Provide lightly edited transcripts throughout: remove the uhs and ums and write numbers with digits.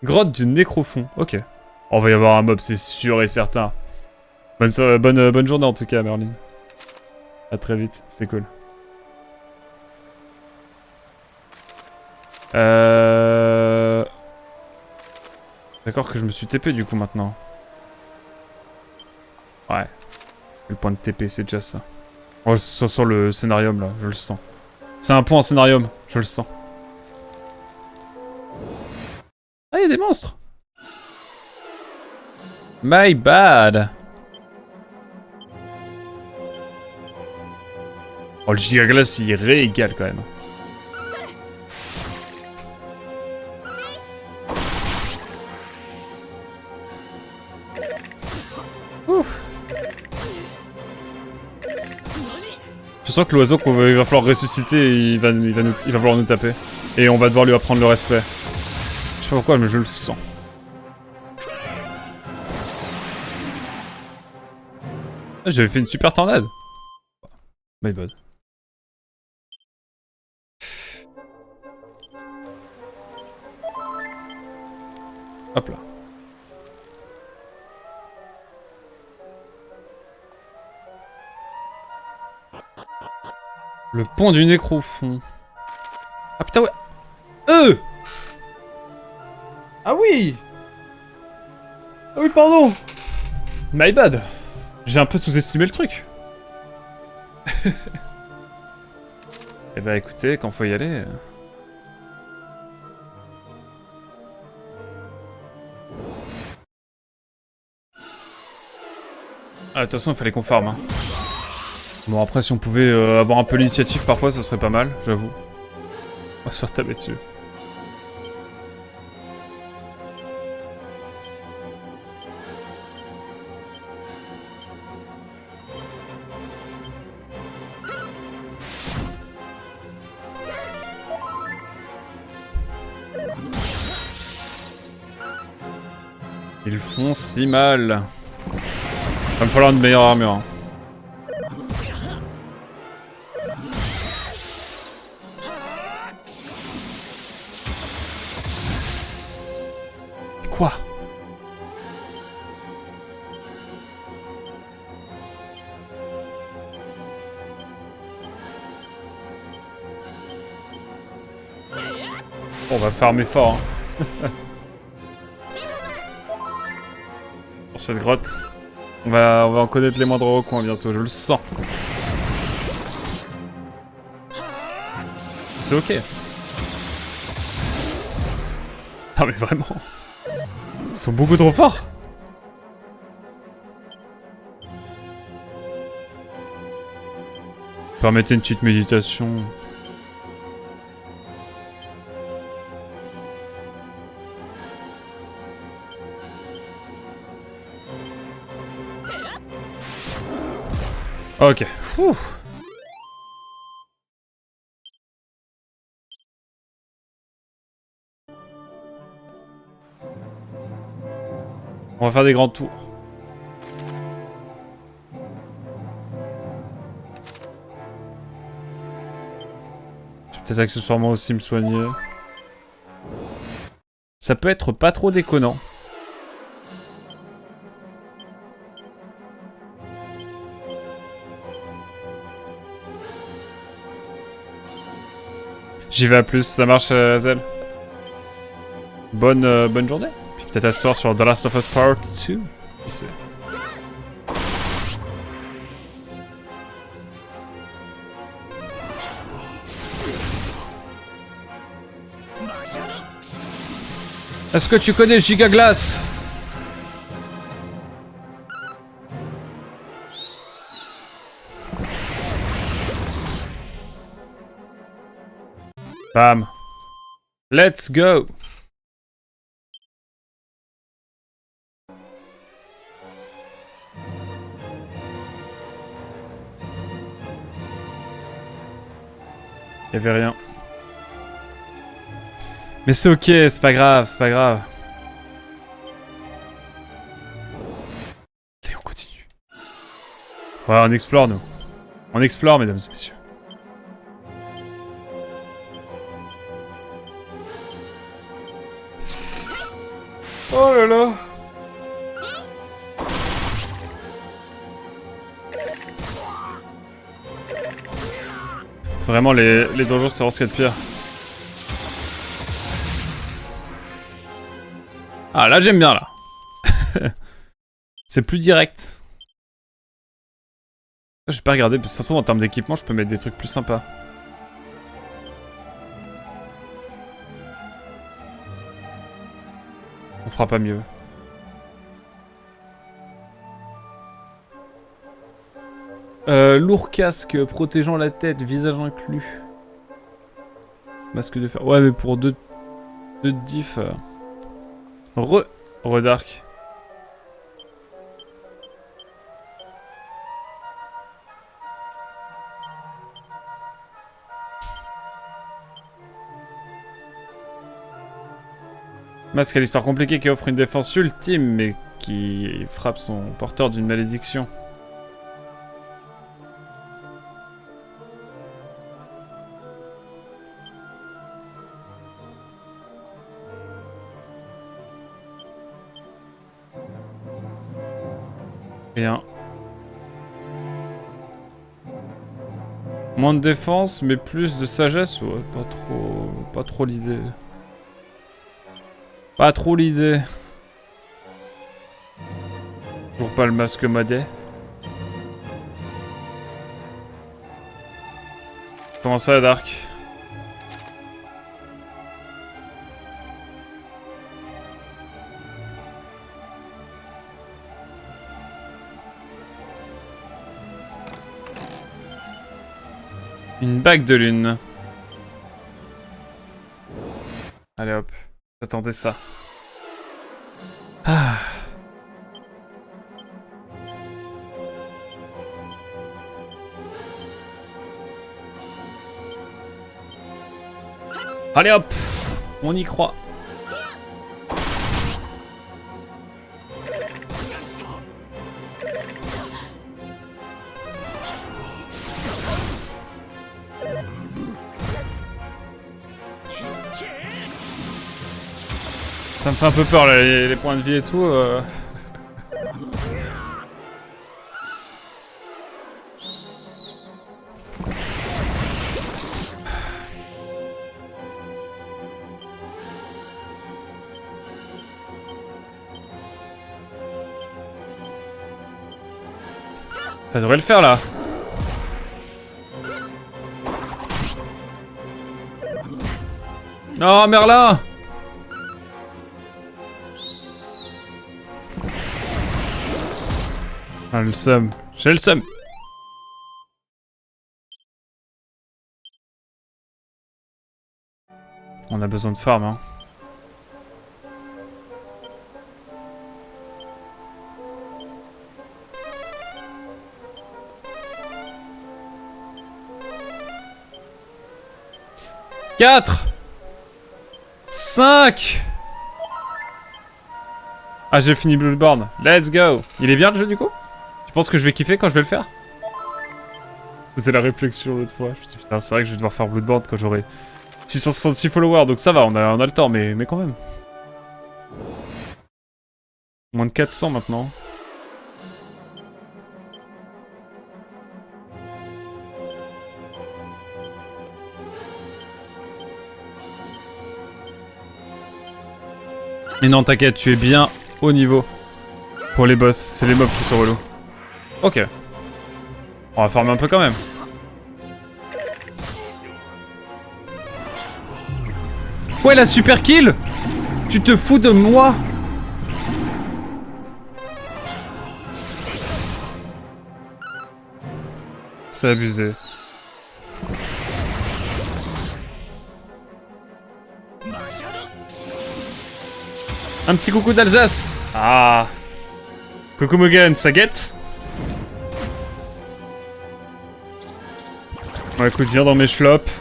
Grotte du nécrofond. Ok. On va y avoir un mob, c'est sûr et certain. Bonne journée en tout cas, Merlin. À très vite, c'était cool. D'accord que je me suis TP du coup maintenant. Ouais. Le point de TP, c'est déjà ça. Oh, ça sent le scénarium là, je le sens. C'est un point en scénarium, je le sens. Ah, il y a des monstres. My bad. Oh, le gigaglace, il régale quand même. Ouf. Je sens que l'oiseau qu'il va falloir ressusciter, il va falloir nous taper. Et on va devoir lui apprendre le respect. Je sais pas pourquoi, mais je le sens. Ah, j'avais fait une super tornade. My bad. Hop là. Le pont du nécrofond. Ah putain, ouais. Ah oui. Ah oui, pardon. My bad. J'ai un peu sous-estimé le truc. Eh bah écoutez, quand faut y aller... Ah, de toute façon, il fallait qu'on farm. Hein. Bon, après, si on pouvait avoir un peu l'initiative, parfois, ça serait pas mal, j'avoue. On va se faire taper dessus. Ils font si mal. Va me falloir une meilleure armure. Hein. Quoi? On va farmer fort. Hein. Pour cette grotte. On va en connaître les moindres recoins bientôt, je le sens. C'est ok. Non mais vraiment. Ils sont beaucoup trop forts. Permettez une petite méditation. Ok. Ouh. On va faire des grands tours. Je vais peut-être accessoirement aussi me soigner. Ça peut être pas trop déconnant. J'y vais à plus, ça marche Azel. Bonne journée. Puis peut-être à ce soir sur The Last of Us Part 2. Qui sait. Est-ce que tu connais Gigaglace? Bam. Let's go. Y'avait rien. Mais c'est ok, c'est pas grave, c'est pas grave. Allez, on continue. Ouais, on explore, nous. On explore, mesdames et messieurs. Oh là là. Vraiment, les donjons, c'est vraiment ce qu'il y a de pire. Ah, là, j'aime bien, là. C'est plus direct. Je vais pas regarder, parce que ça se trouve, en termes d'équipement, je peux mettre des trucs plus sympas. On fera pas mieux. Lourd casque protégeant la tête, visage inclus. Masque de fer. Ouais, mais pour deux diff. Redark. Masque à l'histoire compliquée qui offre une défense ultime, mais qui frappe son porteur d'une malédiction. Rien. Moins de défense, mais plus de sagesse. Ouais, pas trop l'idée. Pas trop l'idée. Toujours pas le masque modé. Comment ça, Dark? Une bague de lune. Allez hop, j'attendais ça. Ah. Allez hop, on y croit. Ça me fait un peu peur là, les points de vie et tout. Ça devrait le faire là. Oh Merlin! Ah le seum, j'ai le seum. On a besoin de farm hein. Quatre 5. Ah j'ai fini Bloodborne, let's go. Il est bien le jeu du coup? Tu penses que je vais kiffer quand je vais le faire? C'est la réflexion l'autre fois. Je me suis dit, putain, c'est vrai que je vais devoir faire Bloodborne quand j'aurai 666 followers, donc ça va, on a le temps, mais quand même. Moins de 400 maintenant. Mais non, t'inquiète, tu es bien au niveau. Pour les boss, c'est les mobs qui sont relous. Ok. On va farmer un peu quand même. Ouais, la super kill! Tu te fous de moi? C'est abusé. Un petit coucou d'Alsace. Ah. Coucou Mugen, ça guette? Bon écoute, viens dans mes chlops.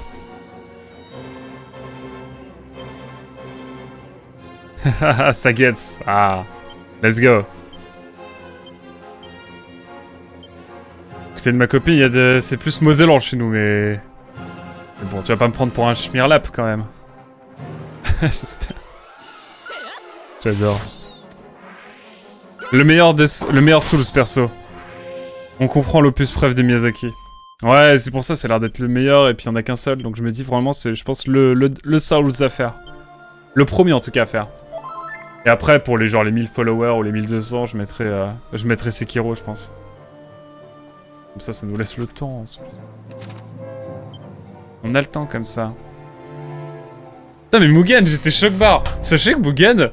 Ça guette. Ah. Let's go. Côté de ma copine, il y a de... c'est plus mosellan chez nous, mais bon, tu vas pas me prendre pour un schmirlap quand même. J'espère. J'adore. Le meilleur Souls, perso. On comprend l'opus preuve de Miyazaki. Ouais, c'est pour ça, ça a l'air d'être le meilleur, et puis il n'y en a qu'un seul, donc je me dis vraiment, c'est, je pense, le Souls à faire. Le premier, en tout cas, à faire. Et après, pour les genre les 1000 followers ou les 1200, je mettrais Sekiro, je pense. Comme ça nous laisse le temps. On a le temps, comme ça. Putain, mais Mugen, j'étais choc-barre. Sachez que Mugen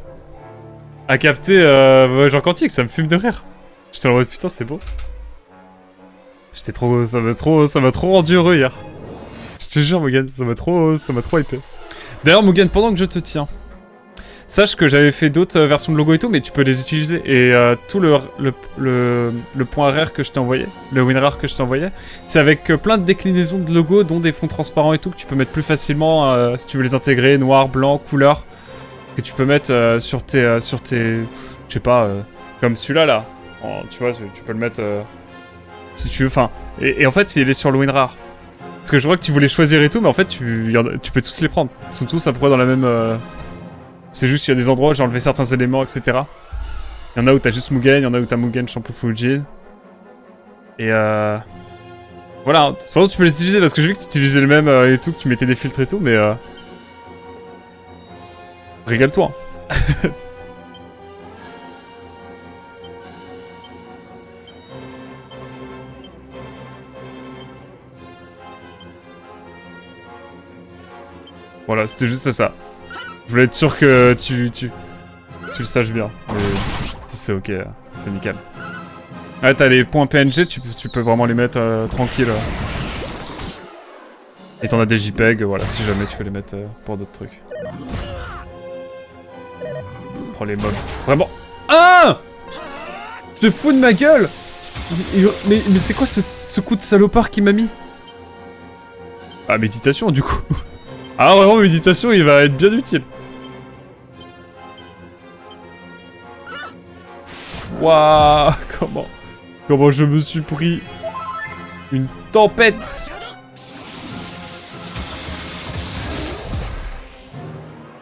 a capté Jean Quantique, ça me fume de rire. J'étais en mode, putain, c'est beau. J'étais trop... Ça m'a trop rendu heureux hier. Je te jure, Mugen, ça m'a trop hypé. D'ailleurs, Mugen, pendant que je te tiens, sache que j'avais fait d'autres versions de logo et tout, mais tu peux les utiliser. Et tout le point rare que je t'ai envoyé, le win rare que je t'ai envoyé, c'est avec plein de déclinaisons de logos, dont des fonds transparents et tout, que tu peux mettre plus facilement si tu veux les intégrer, noir, blanc, couleur, que tu peux mettre sur tes... je sais pas, comme celui-là, là. Tu vois, tu peux le mettre... si tu veux, enfin... Et en fait, il est sur le win rare. Parce que je vois que tu voulais choisir et tout, mais en fait, tu peux tous les prendre. Ils sont tous à peu près dans la même... C'est juste qu'il y a des endroits où j'ai enlevé certains éléments, etc. Il y en a où t'as juste Mugen, il y en a où t'as Mugen, Shampoo, Fujin. Et voilà, souvent tu peux les utiliser parce que j'ai vu que tu utilisais le même et tout, que tu mettais des filtres et tout, mais régale-toi. Voilà, c'était juste ça. Je voulais être sûr que tu le saches bien. Mais si c'est ok, c'est nickel. Ouais, t'as les points PNG, tu peux vraiment les mettre tranquille. Et t'en as des JPEG, voilà, si jamais tu veux les mettre pour d'autres trucs. Prends les mobs. Vraiment. Ah! Je te fous de ma gueule! Mais c'est quoi ce coup de salopard qui m'a mis? Ah, méditation du coup. Ah, vraiment, méditation, il va être bien utile. Waouh, comment je me suis pris une tempête.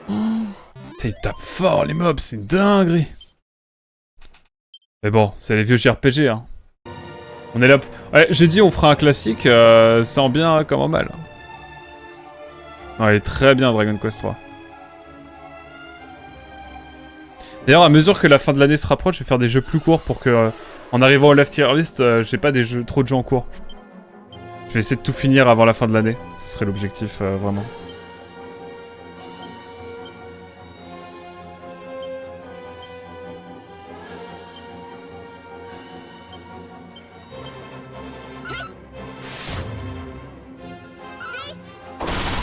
Ils tapent fort les mobs, c'est une dinguerie. Mais bon, c'est les vieux JRPG, hein. On est là... Ouais, j'ai dit on fera un classique, c'est en bien comme en mal. Ouais, il est très bien Dragon Quest 3. D'ailleurs, à mesure que la fin de l'année se rapproche, je vais faire des jeux plus courts pour que, en arrivant au left tier list, j'ai pas trop de jeux en cours. Je vais essayer de tout finir avant la fin de l'année. Ce serait l'objectif, vraiment.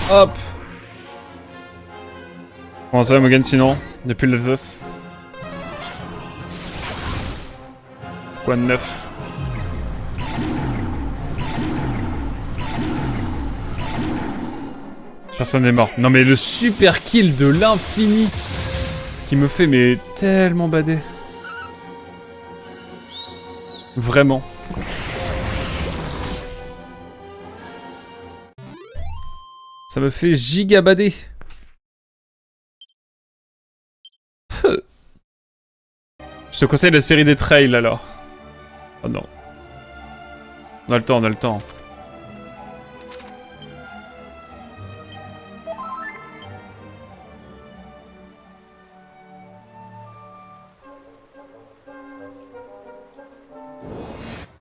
Hop! Comment ça va, Mugen, sinon? Depuis l'Alsace? Quoi de neuf? Personne n'est mort. Non mais le super kill de l'infini qui me fait mais tellement bader. Vraiment. Ça me fait giga bader. Je te conseille la série des trails alors. Oh non. On a le temps, on a le temps.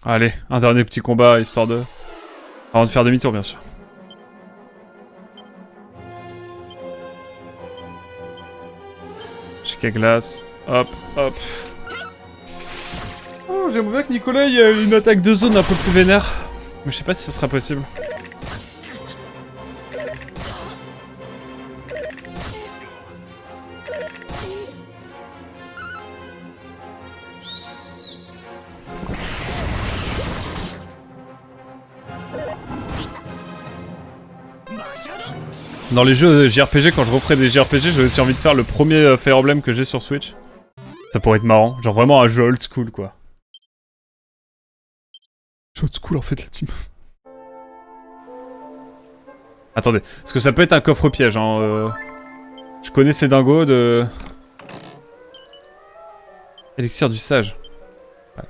Allez, un dernier petit combat, histoire de... Avant de faire demi-tour, bien sûr. Chica glace. Hop, hop. Oh, j'aimerais bien que Nicolas ait une attaque de zone un peu plus vénère. Mais je sais pas si ça sera possible. Dans les jeux JRPG, quand je referai des JRPG, j'ai aussi envie de faire le premier Fire Emblem que j'ai sur Switch. Ça pourrait être marrant, genre vraiment un jeu old school quoi. Jeu old school en fait la team. Attendez, parce que ça peut être un coffre piège hein. Je connais ces dingos de... Élixir du sage. Voilà.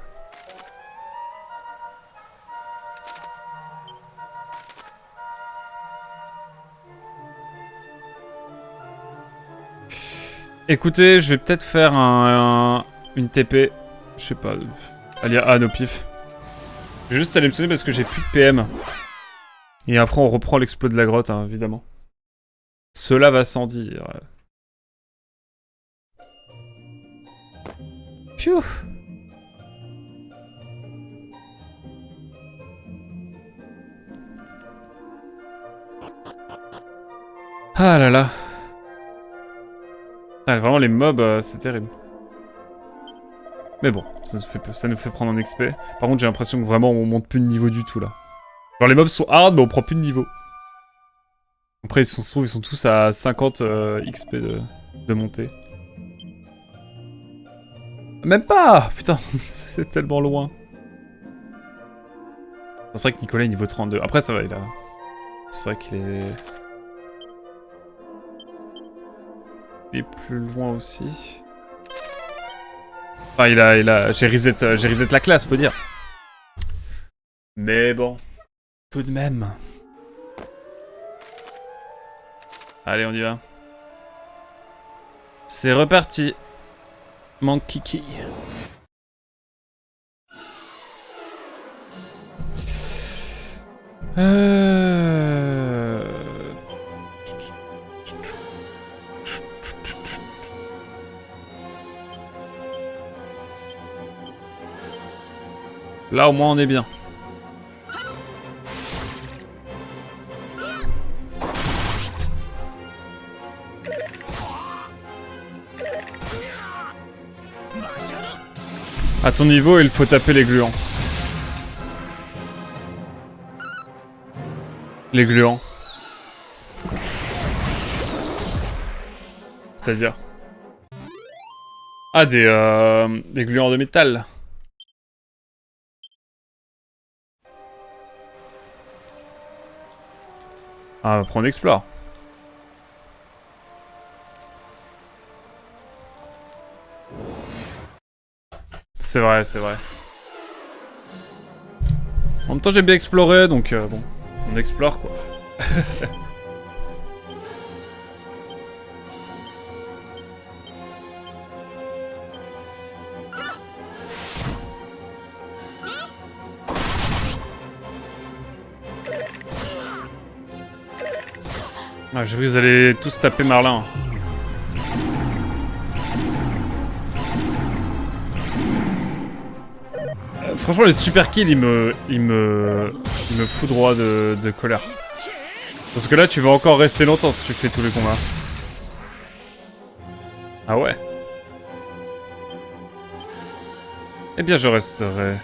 Écoutez, je vais peut-être faire une TP. Je sais pas. Aller à nos pifs. Je vais juste aller me sonner parce que j'ai plus de PM. Et après, on reprend l'exploit de la grotte, hein, évidemment. Cela va sans dire. Pfiou. Ah là là. Ah, vraiment, les mobs, c'est terrible. Mais bon, ça nous fait prendre un XP. Par contre, j'ai l'impression que vraiment, on monte plus de niveau du tout, là. Genre, les mobs sont hard, mais on prend plus de niveau. Après, ils sont tous à 50 XP de montée. Même pas. Putain, c'est tellement loin. C'est vrai que Nicolas est niveau 32. Après, ça va, il a... C'est vrai qu'il est... Il est plus loin aussi. Enfin, j'ai reset la classe, faut dire. Mais bon, tout de même. Allez, on y va. C'est reparti. Manque kiki. Là, au moins, on est bien. À ton niveau, il faut taper les gluants. Les gluants. C'est-à-dire? Ah, des gluants de métal. Ah, après on explore. C'est vrai, c'est vrai. En même temps, j'ai bien exploré, donc bon, on explore quoi. Ah, j'ai vu que vous allez tous taper Marlin. Franchement, les super kills, il me foudroie de colère. Parce que là, tu vas encore rester longtemps si tu fais tous les combats. Ah ouais. Eh bien, je resterai.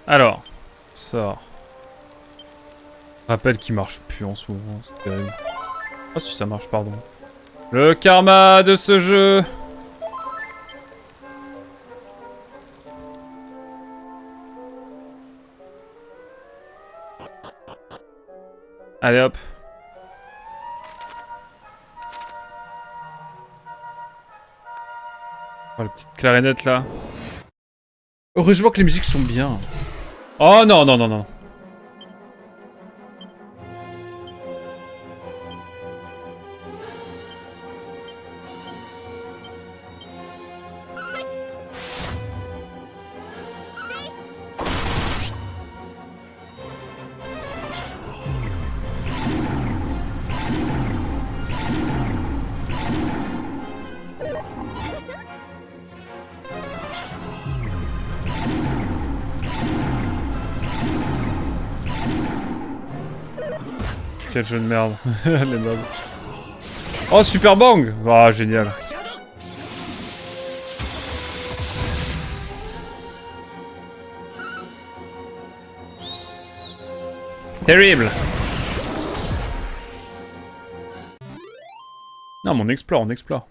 Alors, sort. Rappel qui marche plus en ce moment, c'est terrible. Ah si ça marche, pardon. Le karma de ce jeu. Allez hop. Oh, la petite clarinette là. Heureusement que les musiques sont bien. Oh non, non, non, non. Quel jeu de merde. Les mobs. Oh, super bang! Ah, génial. Terrible. Non, mais on explore, on explore.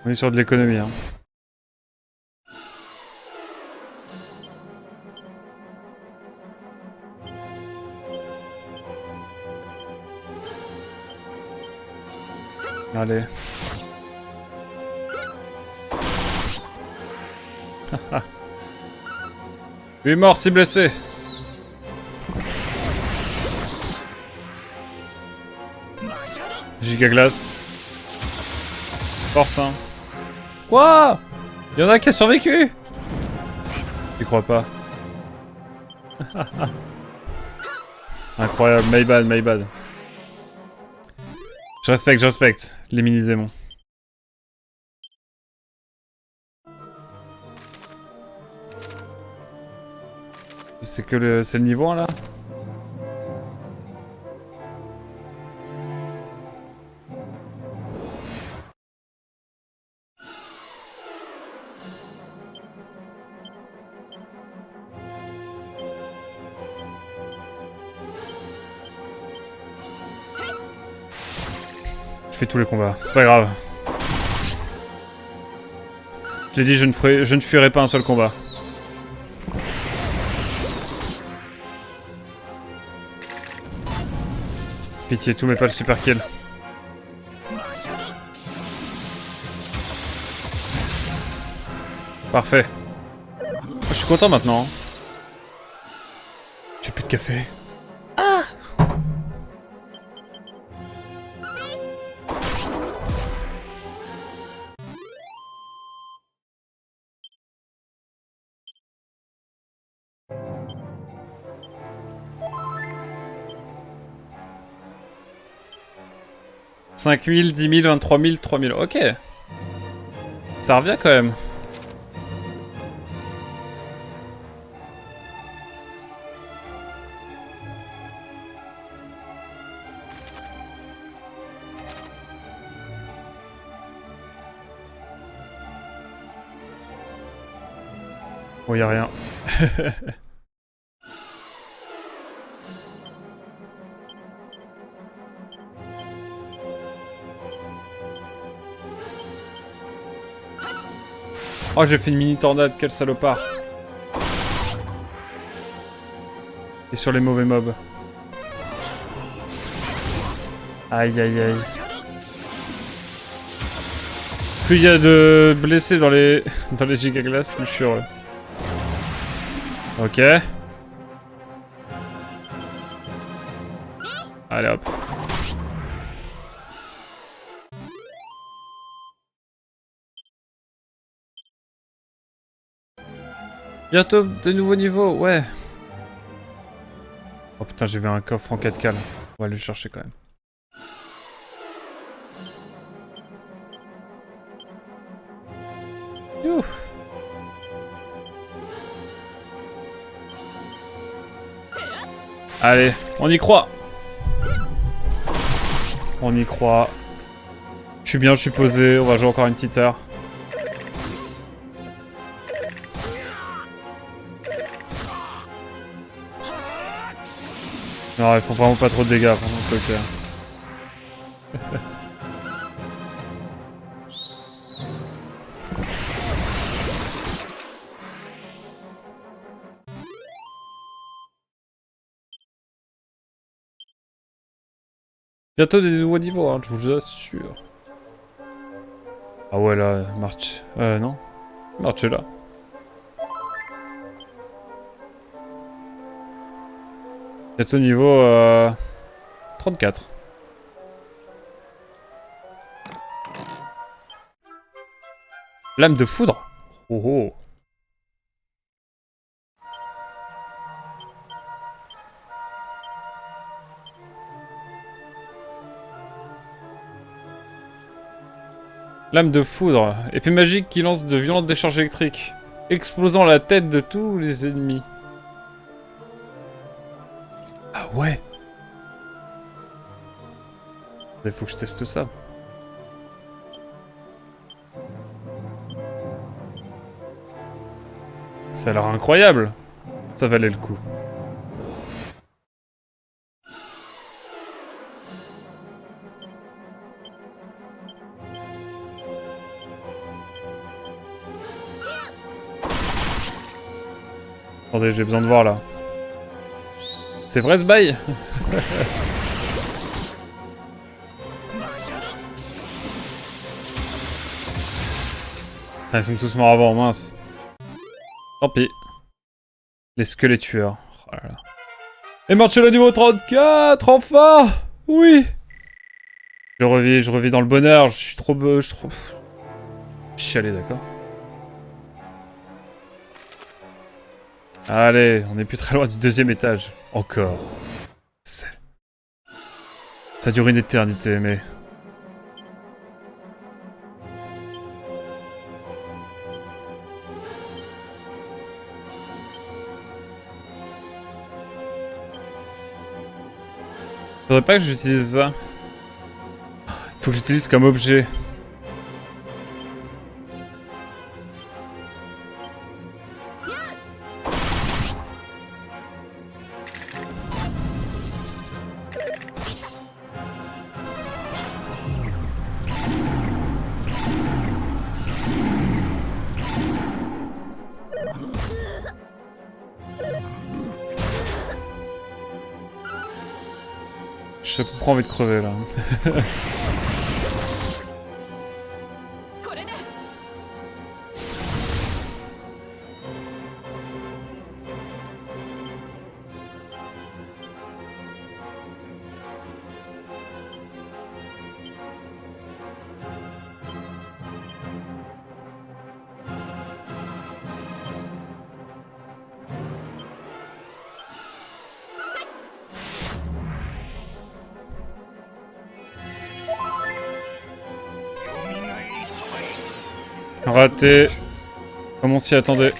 On est sur de l'économie, hein. Allez. Lui est mort, si blessé. Gigaglace. Force, hein. Quoi? Y'en a qui a survécu? J'y crois pas. Incroyable, my bad, my bad. Je respecte les mini-démons. C'est que le... c'est le niveau 1 là? Je fais tous les combats, c'est pas grave. J'ai dit je ne fuirai pas un seul combat. Pitié, tout mais pas le super kill. Parfait. Oh, je suis content maintenant. J'ai plus de café. Ah! « 5 000, 10 000, 23 000, 3 000. Ok. Ça revient quand même. Oh, y'a rien. Oh, j'ai fait une mini tornade, quel salopard. Et sur les mauvais mobs. Aïe aïe aïe. Plus il y a de blessés dans les gigaglaces, plus je suis heureux. Ok. Allez hop. Bientôt de nouveaux niveaux, ouais. Oh putain, j'ai vu un coffre en 4K là. On va aller le chercher quand même. Youh. Allez, on y croit. On y croit. Je suis bien, je suis posé. On va jouer encore une petite heure. Non, ils font vraiment pas trop de dégâts, vraiment c'est ok. Bientôt des nouveaux niveaux, hein, je vous assure. Ah ouais, là, March... non. March est là. Bientôt niveau 34. Lame de foudre. Oh oh. Lame de foudre. Épée magique qui lance de violentes décharges électriques, explosant la tête de tous les ennemis. Ah ouais. Il faut que je teste ça. Ça a l'air incroyable. Ça valait le coup. Attendez, j'ai besoin de voir là. C'est vrai ce bail? Putain, ils sont tous morts avant, mince. Tant pis. Les squelettes tueurs. Oh là là. Et Marcello niveau 34, enfin! Oui! Je revis dans le bonheur, je suis trop... Chialé, d'accord. Allez, on est plus très loin du deuxième étage. Encore. Ça dure une éternité, mais... Faudrait pas que j'utilise ça. Faut que j'utilise comme objet. J'ai pas envie de crever là. Raté. Comme on s'y attendait.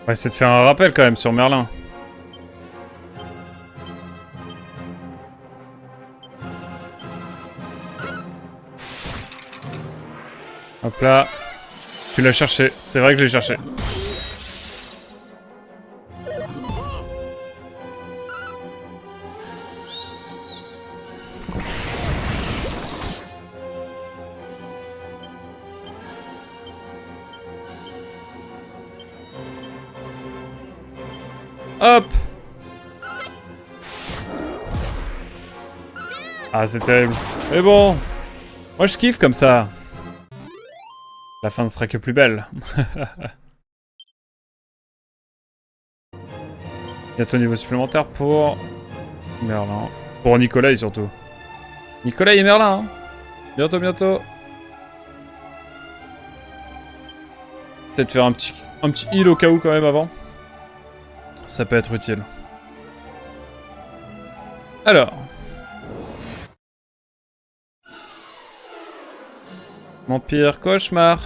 On va essayer de faire un rappel quand même sur Merlin. Hop là. Tu l'as cherché. C'est vrai que je l'ai cherché. Hop! Ah, c'est terrible. Mais bon, moi je kiffe comme ça. La fin ne sera que plus belle. Bientôt niveau supplémentaire pour Merlin. Pour Nicolas surtout. Nicolas et Merlin, hein. Bientôt, bientôt. Peut-être faire un petit heal au cas où quand même avant. Ça peut être utile. Alors. Mon pire cauchemar.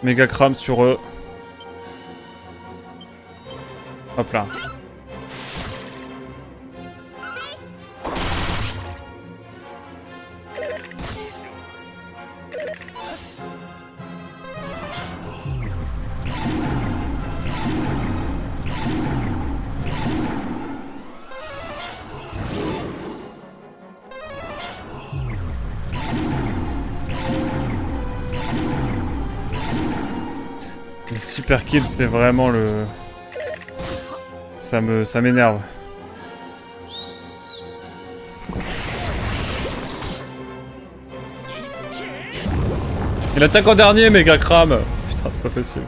Méga crame sur eux. Hop là. Le super kill, c'est vraiment le... Ça m'énerve. Il attaque en dernier, méga crame. Putain, c'est pas possible.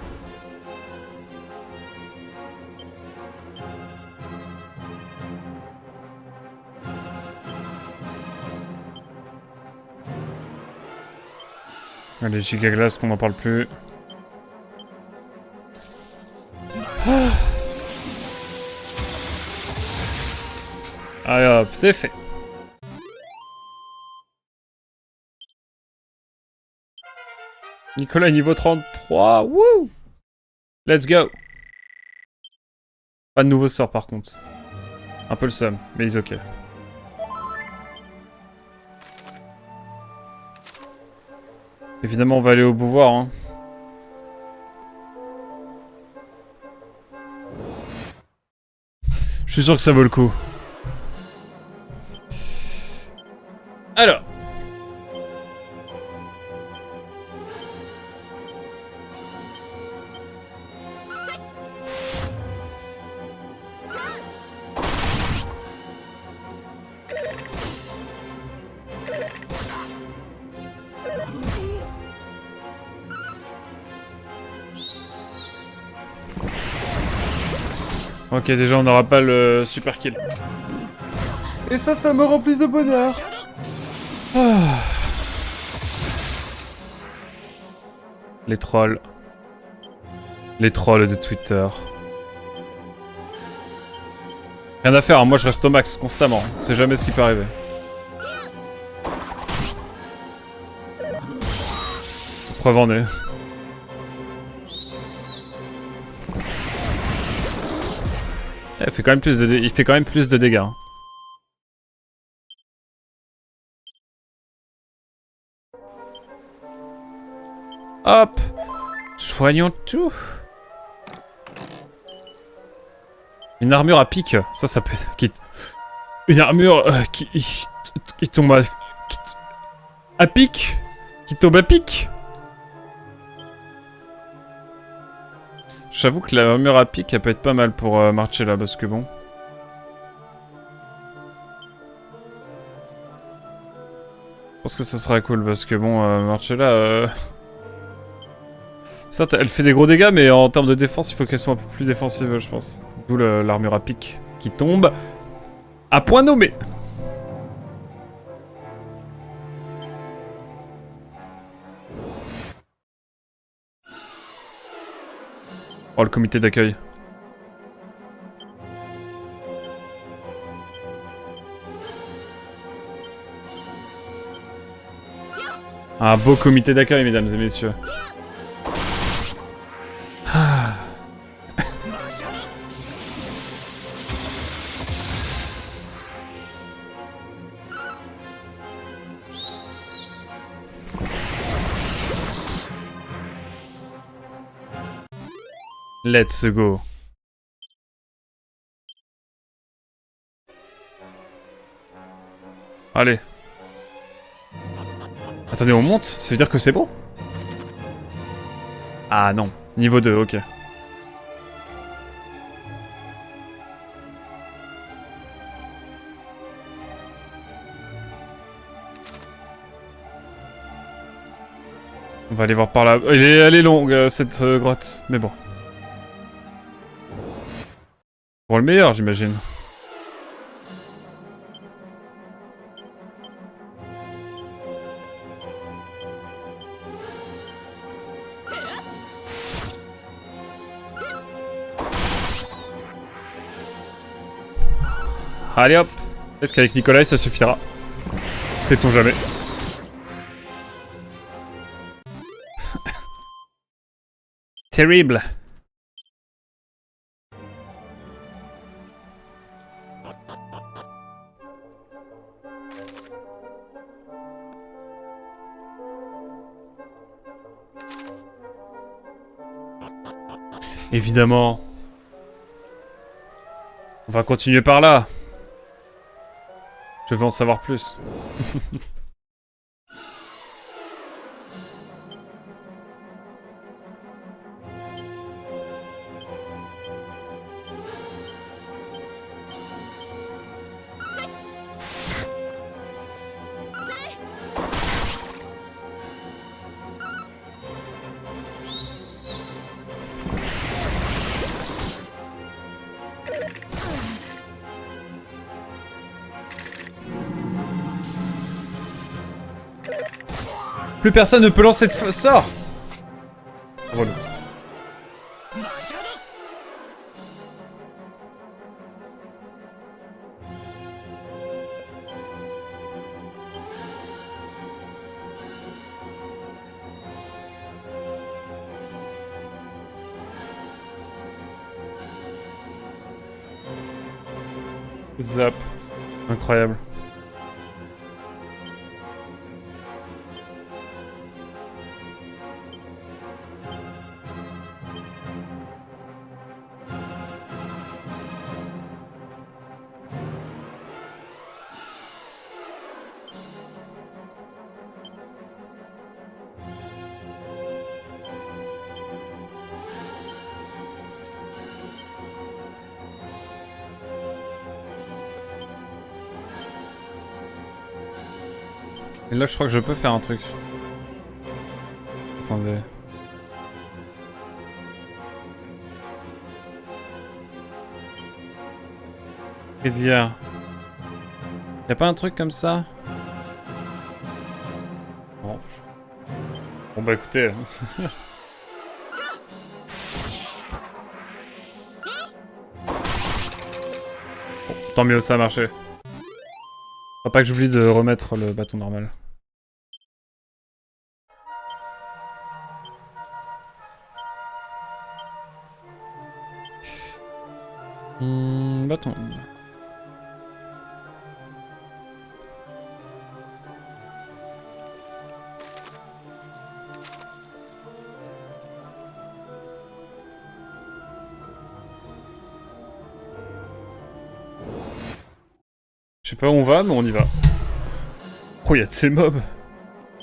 Allez, giga glace, qu'on n'en parle plus. Allez hop, c'est fait. Nicolas niveau 33, wouh! Let's go! Pas de nouveau sort par contre. Un peu le seum, mais il est ok. Évidemment, on va aller au pouvoir, hein. Je suis sûr que ça vaut le coup. Alors. Ok, déjà on n'aura pas le super kill. Et ça me remplit de bonheur. Ah. Les trolls. Les trolls de Twitter. Rien à faire, hein, moi je reste au max constamment. C'est jamais ce qui peut arriver. Preuve en est. Il fait quand même plus de dégâts. Hein. Hop. Soignons tout. Une armure à pic. Ça peut être... Une armure qui tombe à pic. Qui tombe à pic. J'avoue que la armure à pic, elle peut être pas mal pour marcher là, parce que bon... Je pense que ça sera cool, parce que bon, marcher là... Ça, elle fait des gros dégâts, mais en termes de défense, il faut qu'elle soit un peu plus défensive, je pense. D'où l'armure à pic qui tombe à point nommé. Oh, le comité d'accueil. Un beau comité d'accueil, mesdames et messieurs. Ah. Let's go. Allez. Attendez, on monte? Ça veut dire que c'est bon? Ah non. Niveau 2, ok. On va aller voir par là. Elle est longue, cette grotte. Mais bon. Pour le meilleur, j'imagine. Allez hop. Peut-être qu'avec Nicolas, ça suffira. Sait-on jamais. Terrible. Évidemment. On va continuer par là. Je veux en savoir plus. Plus personne ne peut lancer de sort. Relou. Zap. Incroyable. Et là, je crois que je peux faire un truc. Attendez. Et dire... Y'a pas un truc comme ça? Bon, bon bah écoutez... Bon, tant mieux, ça a marché. Faut pas que j'oublie de remettre le bâton normal. Bâton. Je sais pas où on va, mais on y va. Oh, y'a de ces mobs.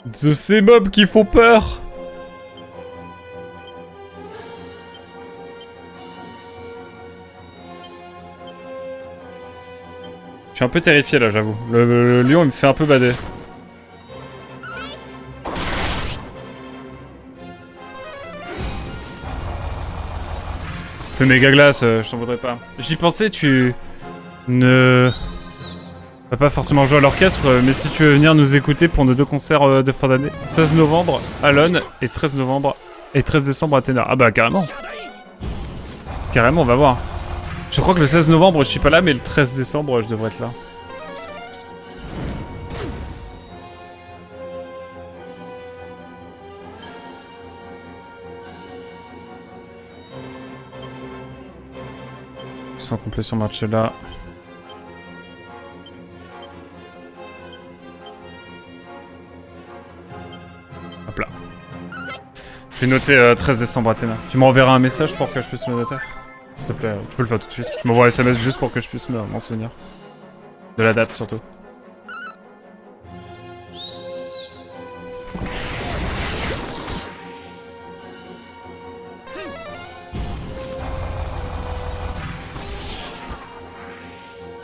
De ces mobs qui font peur. Je suis un peu terrifié là, j'avoue. Le lion, il me fait un peu bader. Fais méga glace, je t'en voudrais pas. J'y pensais, tu... ne... vas pas forcément jouer à l'orchestre, mais si tu veux venir nous écouter pour nos 2 concerts de fin d'année. 16 novembre à Lone et 13 novembre et 13 décembre à Ténor. Ah bah carrément. Carrément, on va voir. Je crois que le 16 novembre, je suis pas là, mais le 13 décembre, je devrais être là. Sans complet sur Marcella. Hop là. Je vais noter 13 décembre Athéna. Tu m'enverras un message pour que je puisse le noter? S'il te plaît, tu peux le faire tout de suite. Tu m'envoies un SMS juste pour que je puisse m'en souvenir. De la date surtout.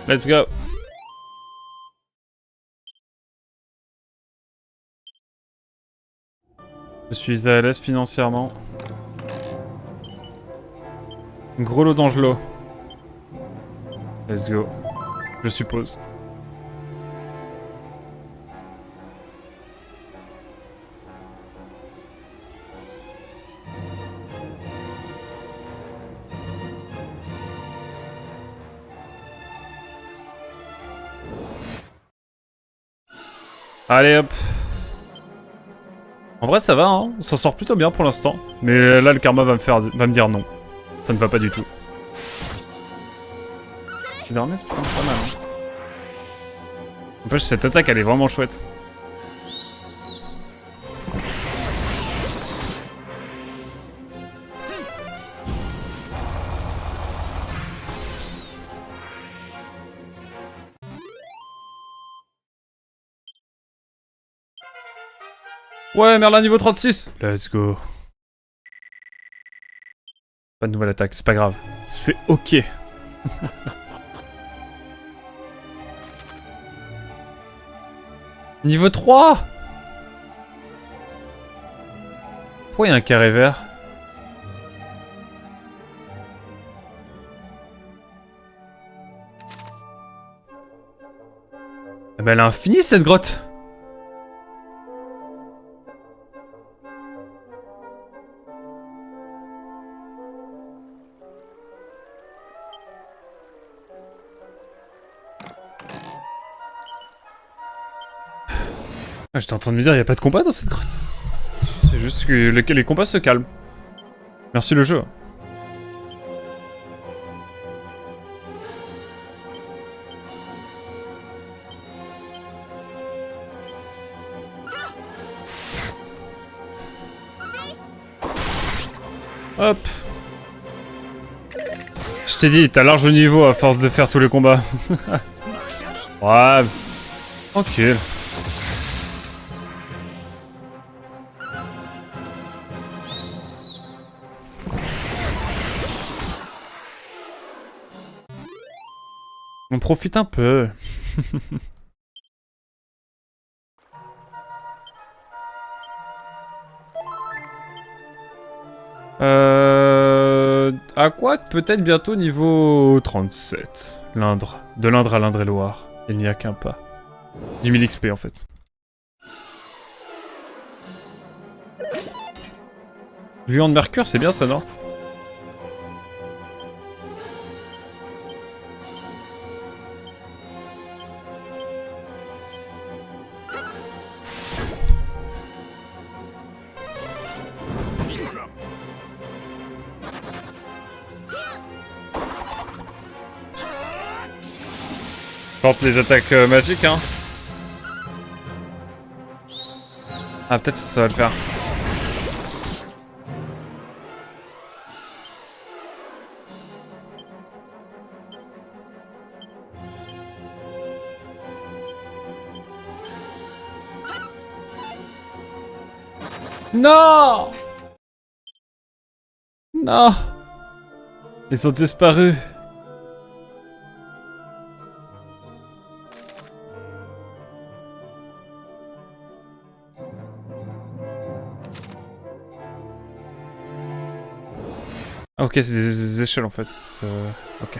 Let's go. Je suis à l'aise financièrement. Gros lot d'Angelo. Let's go. Je suppose. Allez hop. En vrai ça va hein, on s'en sort plutôt bien pour l'instant. Mais là le karma va me dire non. Ça ne va pas du tout. D'Hermès putain c'est pas mal hein. En plus cette attaque elle est vraiment chouette. Ouais, Merlin niveau 36. Let's go. Pas de nouvelle attaque, c'est pas grave. C'est ok. Niveau 3. Pourquoi il y a un carré vert? Ah bah elle a infini cette grotte. Ah, j'étais en train de me dire, il y a pas de combat dans cette grotte. C'est juste que les combats se calment. Merci le jeu. Hop. Je t'ai dit, t'as large niveau à force de faire tous les combats. Ouais. Tranquille. On profite un peu. Aqua, peut-être bientôt niveau 37. L'Indre. De l'Indre à l'Indre-et-Loire. Il n'y a qu'un pas. 10 000 XP en fait. Gluant de mercure, c'est bien ça, non? Tente les attaques magiques, hein. Ah, peut-être ça va le faire. Non! Non! Ils ont disparu. Ok, c'est des échelles en fait. Ok.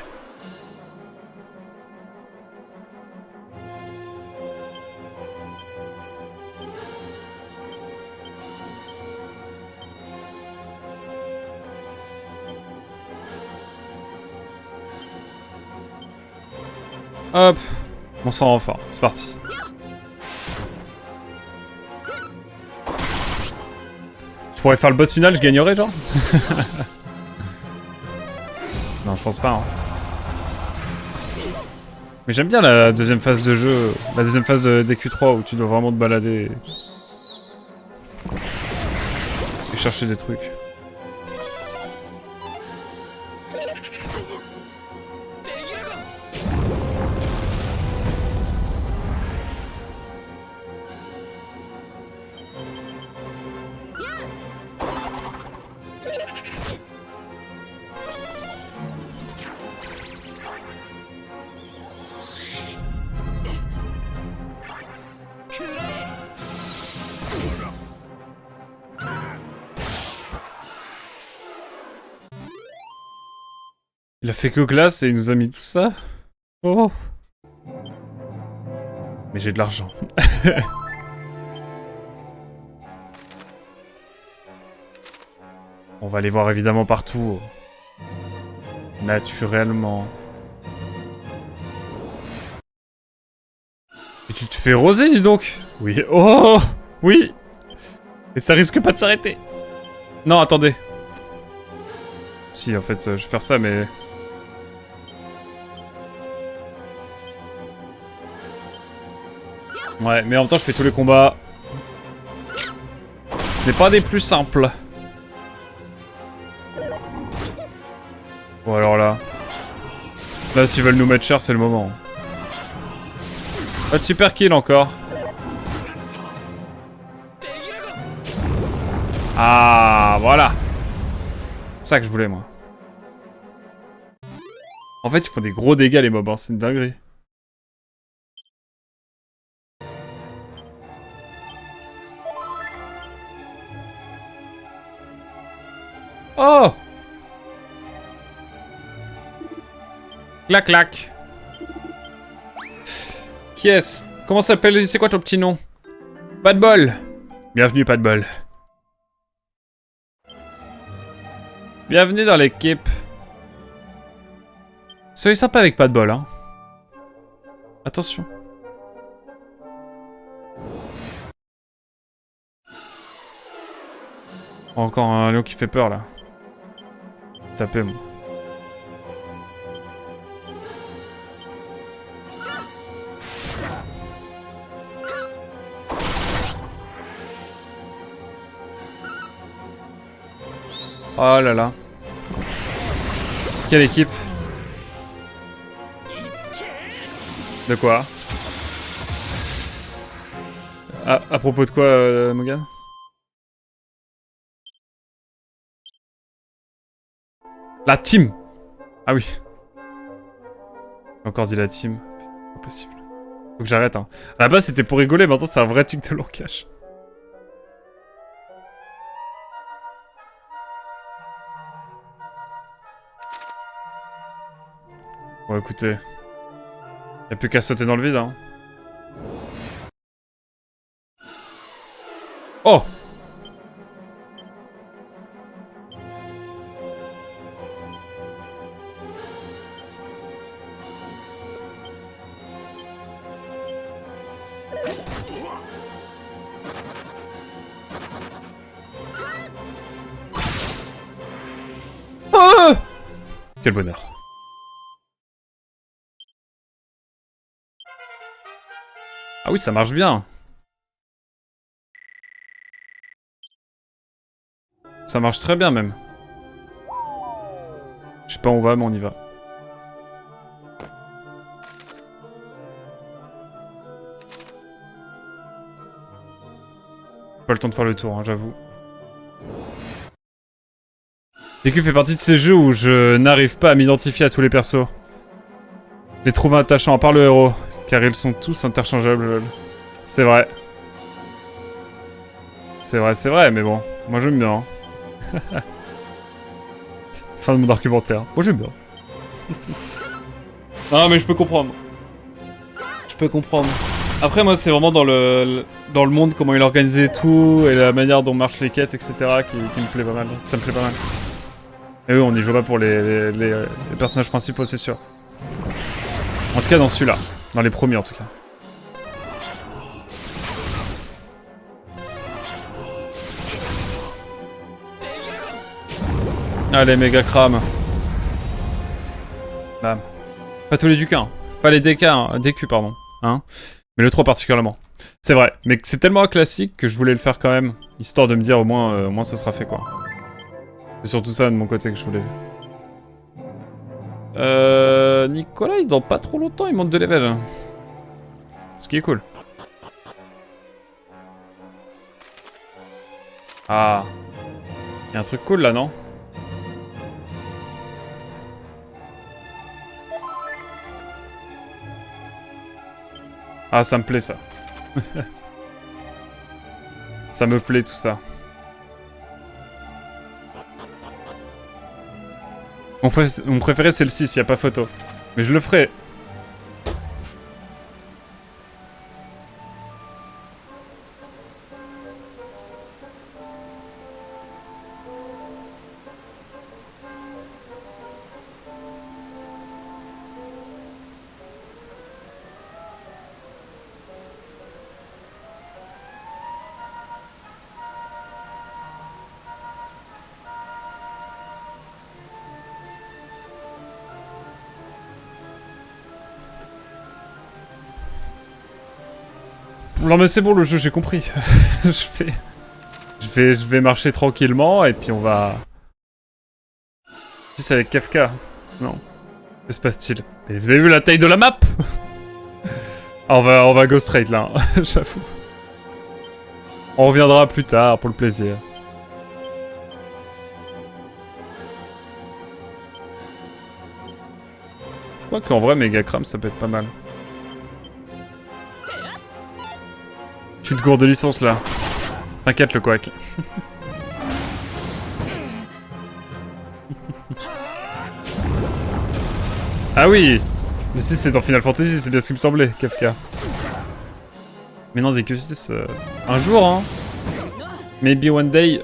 Hop. On s'en rend fort. C'est parti. Je pourrais faire le boss final, je gagnerais genre. Non, je pense pas. Hein. Mais j'aime bien la deuxième phase de jeu, la deuxième phase des Q3 où tu dois vraiment te balader et chercher des trucs. Il a fait que glace et il nous a mis tout ça. Oh. Mais j'ai de l'argent. On va les voir évidemment partout. Naturellement. Et tu te fais roser, dis donc. Oui. Oh. Oui. Et ça risque pas de s'arrêter. Non, attendez. Si, en fait, je vais faire ça, mais... Ouais, mais en même temps, je fais tous les combats. C'est pas des plus simples. Bon, alors là... Là, s'ils veulent nous mettre cher, c'est le moment. Pas de super kill encore. Ah, voilà. C'est ça que je voulais, moi. En fait, ils font des gros dégâts, les mobs, hein. C'est une dinguerie. Oh! Clac, clac. Qui est-ce? Comment s'appelle? C'est quoi ton petit nom? Pas de bol. Bienvenue, pas de bol. Bienvenue dans l'équipe. Soyez sympa avec pas de bol, hein. Attention. Encore un lion qui fait peur là. Tapez moi. Oh là là. Quelle équipe? De quoi? À propos de quoi, Morgan? La team! Ah oui. J'ai encore dit la team. Putain, c'est impossible. Faut que j'arrête, hein. À la base, c'était pour rigoler, maintenant c'est un vrai tic de langage. Bon, écoutez. Y'a plus qu'à sauter dans le vide, hein. Oh! Oh! Quel bonheur. Ah oui, ça marche bien. Ça marche très bien, même. Je sais pas où on va, mais on y va. Pas le temps de faire le tour, hein, j'avoue. DQ fait partie de ces jeux où je n'arrive pas à m'identifier à tous les persos. Les trouver attachants, à part le héros, car ils sont tous interchangeables. C'est vrai. C'est vrai, mais bon, moi j'aime bien. Hein. Fin de mon argumentaire. Moi j'aime bien. Non mais je peux comprendre. Je peux comprendre. Après moi c'est vraiment dans le monde, comment il est organisé et tout, et la manière dont marchent les quêtes, etc. qui me plaît pas mal. Ça me plaît pas mal. Et oui, on y joue pas pour les personnages principaux, c'est sûr. En tout cas dans celui-là. Dans les premiers en tout cas. Allez, méga crame. Bam. Pas tous les DQ, hein. Pas les DK, hein. DQ, pardon. Hein. Mais le 3 particulièrement. C'est vrai, mais c'est tellement classique que je voulais le faire quand même. Histoire de me dire au moins ça sera fait quoi. C'est surtout ça de mon côté que je voulais. Nicolas, il dans pas trop longtemps, il monte de level. Ce qui est cool. Ah. Y'a un truc cool là, non? Ah, ça me plaît ça. Ça me plaît tout ça. Mon préféré c'est le 6, y a pas photo. Mais je le ferai. Non mais c'est bon le jeu, j'ai compris. je vais marcher tranquillement et puis on va... Plus avec Kafka. Non. Que se passe-t-il? Mais vous avez vu la taille de la map? Ah, on va go straight là, hein. J'avoue. On reviendra plus tard pour le plaisir. Quoique en vrai, Megacram ça peut être pas mal. Chute gourde de licence là. T'inquiète le quack. Ah oui! Mais si c'est dans Final Fantasy, c'est bien ce qui me semblait, Kafka. Mais non, que 6, un jour, hein. Maybe one day.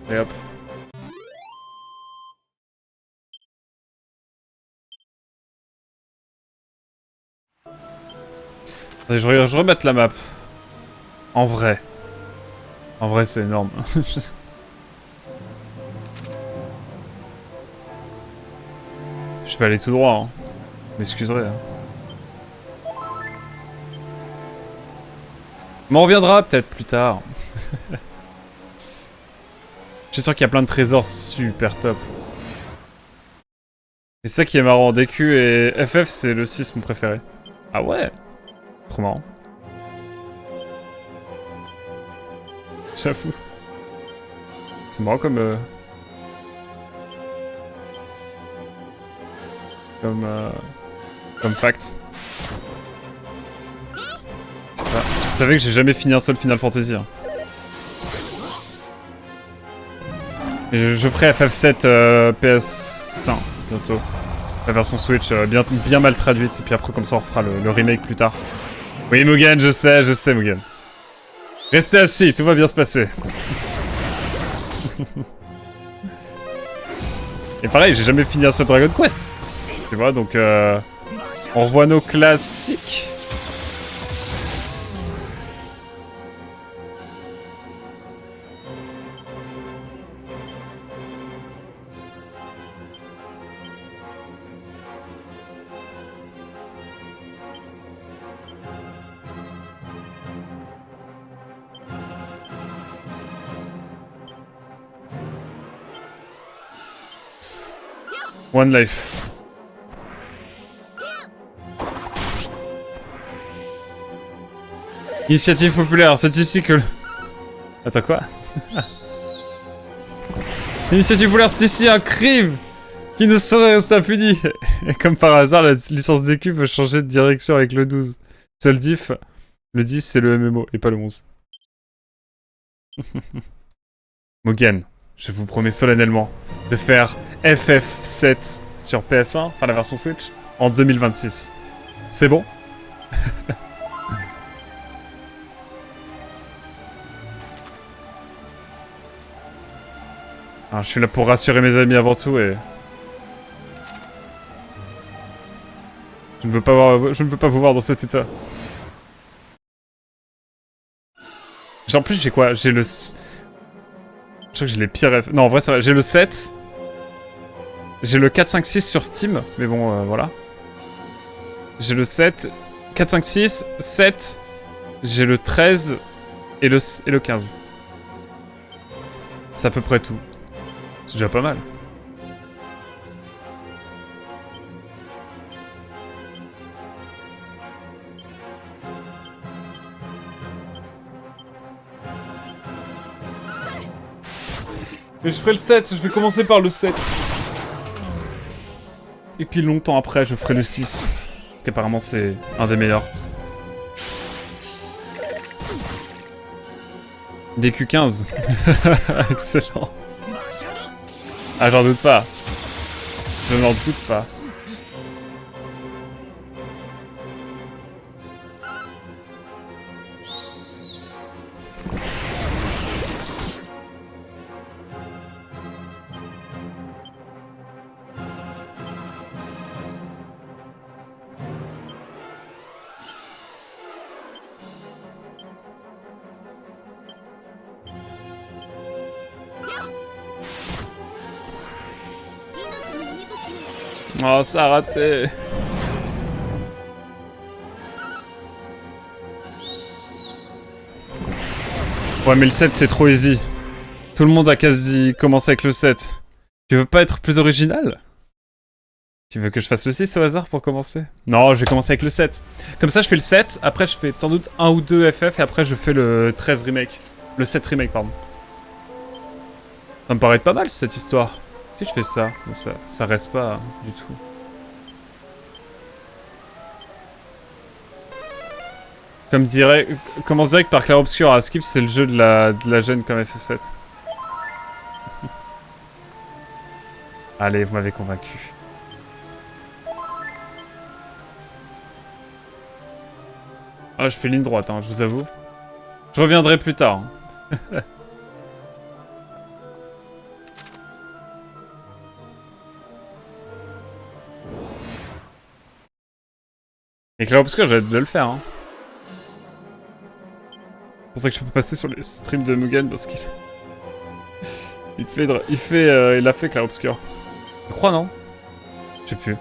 Et hop. Attendez, je remette la map. En vrai. En vrai, c'est énorme. Je vais aller tout droit, hein. Vous m'excuserez. Hein. Mais on reviendra peut-être plus tard. Je suis sûr qu'il y a plein de trésors super top. Et c'est ça qui est marrant. DQ et FF, c'est le 6 mon préféré. Ah ouais? Trop marrant. J'avoue. C'est marrant comme... Comme fact. Ah, vous savez que j'ai jamais fini un seul Final Fantasy. Hein. Je ferai FF7 PS1 bientôt. La version Switch bien mal traduite. Et puis après comme ça on fera le remake plus tard. Oui Mugen, je sais Mugen. Restez assis, tout va bien se passer. Et pareil, j'ai jamais fini un seul Dragon Quest. Tu vois, donc on revoit nos classiques. One life. Initiative populaire, c'est ici que... Attends quoi? Initiative populaire, c'est ici un crime qui ne saurait rester impuni. Et comme par hasard, la licence DQ veut changer de direction avec le 12. Seul diff, le 10 c'est le MMO et pas le 11. Mugen, je vous promets solennellement de faire FF7 sur PS1, enfin la version Switch, en 2026. C'est bon? Alors, je suis là pour rassurer mes amis avant tout et... Je ne veux pas vous voir dans cet état. En plus, j'ai quoi? J'ai le... Je crois que j'ai les pires... Non, en vrai, ça va. J'ai le 7. J'ai le 4, 5, 6 sur Steam. Mais bon, voilà. J'ai le 7. 4, 5, 6. 7. J'ai le 13. Et le 15. C'est à peu près tout. C'est déjà pas mal. Mais je ferai le 7, je vais commencer par le 7. Et puis longtemps après, je ferai le 6. Parce qu'apparemment, c'est un des meilleurs. DQ15. Excellent. Ah, j'en doute pas. Je n'en doute pas. Oh, ça a raté. Ouais, mais le 7, c'est trop easy. Tout le monde a quasi commencé avec le 7. Tu veux pas être plus original? Tu veux que je fasse le 6 au hasard pour commencer? Non, je vais commencer avec le 7. Comme ça, je fais le 7, après je fais sans doute 1 ou 2 FF, et après je fais le 13 remake. Le 7 remake, pardon. Ça me paraît pas mal, cette histoire. Si je fais ça, ça reste pas du tout. Comment dirait que par Clair Obscur à Skip, c'est le jeu de la jeune comme FF7. Allez, vous m'avez convaincu. Ah, je fais ligne droite, hein, je vous avoue. Je reviendrai plus tard. Hein. Et Clair Obscur, j'avais de le faire. Hein. pour ça que je peux passer sur les streams de Mugen parce qu'il... il a fait Clair Obscur. Je crois, non? Je sais plus.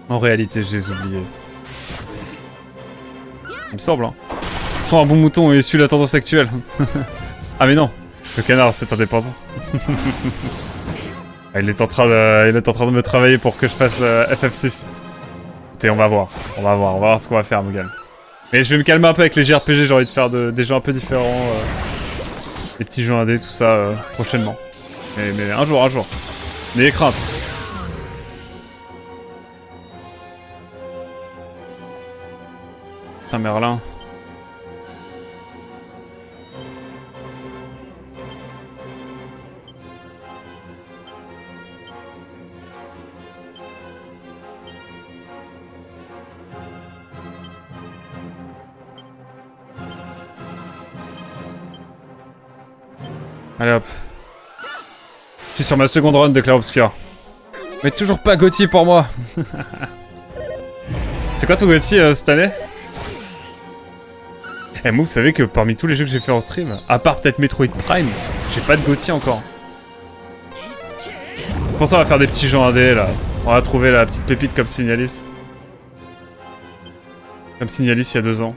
En réalité, je les ai oubliés. Il me semble, hein. Soit un bon mouton et suit la tendance actuelle. Ah mais non, le canard c'est indépendant. Il est en train de me travailler pour que je fasse FF6. Écoutez, on va voir ce qu'on va faire, Mugen. Mais je vais me calmer un peu avec les JRPG, j'ai envie de faire des jeux un peu différents. Les petits jeux indés, tout ça, prochainement. Mais un jour. N'ayez crainte. Putain, Merlin. Allez hop. Je suis sur ma seconde run de Clair Obscur. Mais toujours pas Gauthier pour moi. C'est quoi ton Gauthier cette année? Eh moi vous savez que parmi tous les jeux que j'ai fait en stream, à part peut-être Metroid Prime, j'ai pas de Gauthier encore. Pour ça on va faire des petits jeux indés là. On va trouver la petite pépite comme Signalis. Comme Signalis il y a 2 ans.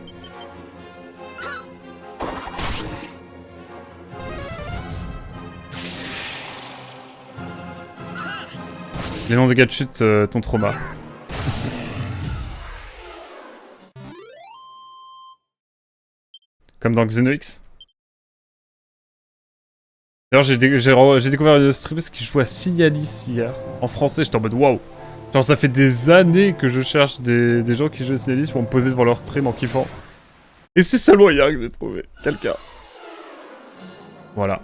Les noms de gars de chute, ton trauma. Comme dans Xenox. D'ailleurs, j'ai découvert une streameuse qui jouait à Signalis hier. En français, j'étais en mode waouh. Genre, ça fait des années que je cherche des gens qui jouent à Signalis pour me poser devant leur stream en kiffant. Et c'est seulement hier que j'ai trouvé quelqu'un. Voilà.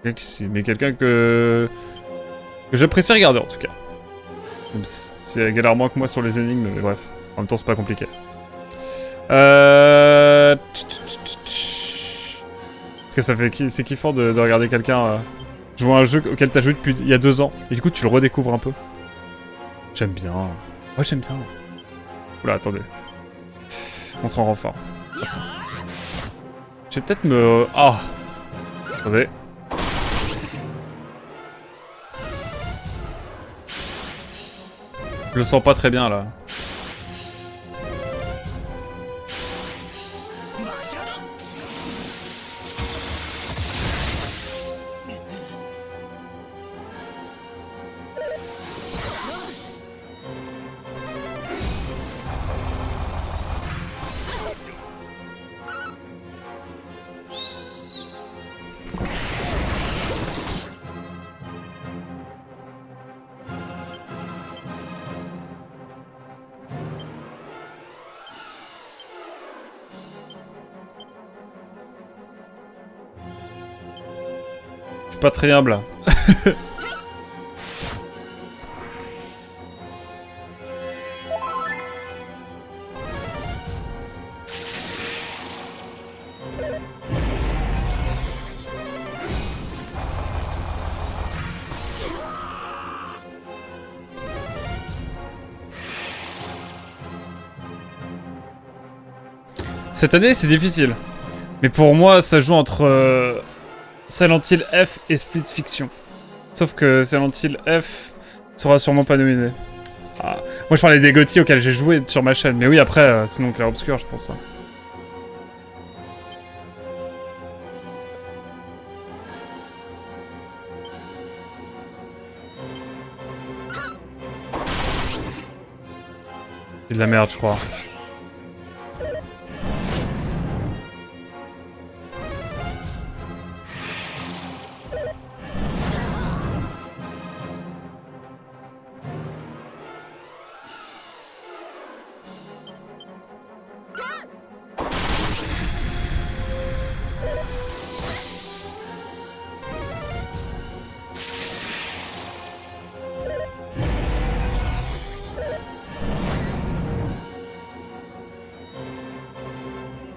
Mais quelqu'un que j'apprécie regarder en tout cas. Même si elle galère moins que moi sur les énigmes, mais bref. En même temps, c'est pas compliqué. Parce que c'est kiffant de regarder quelqu'un jouer à un jeu auquel t'as joué depuis il y a 2 ans. Et du coup, tu le redécouvres un peu. J'aime bien. Ouais, j'aime bien. Oula, attendez. On se rend renfort. Je vais peut-être me... Ah. Attendez. Je le sens pas très bien là. Je suis pas très humble. Cette année, c'est difficile. Mais pour moi, ça joue entre Silent Hill F et Split Fiction. Sauf que Silent Hill F sera sûrement pas nominé. Ah. Moi, je parlais des GOTY auxquels j'ai joué sur ma chaîne. Mais oui, après, sinon Clair Obscur, je pense. Hein. C'est de la merde, je crois.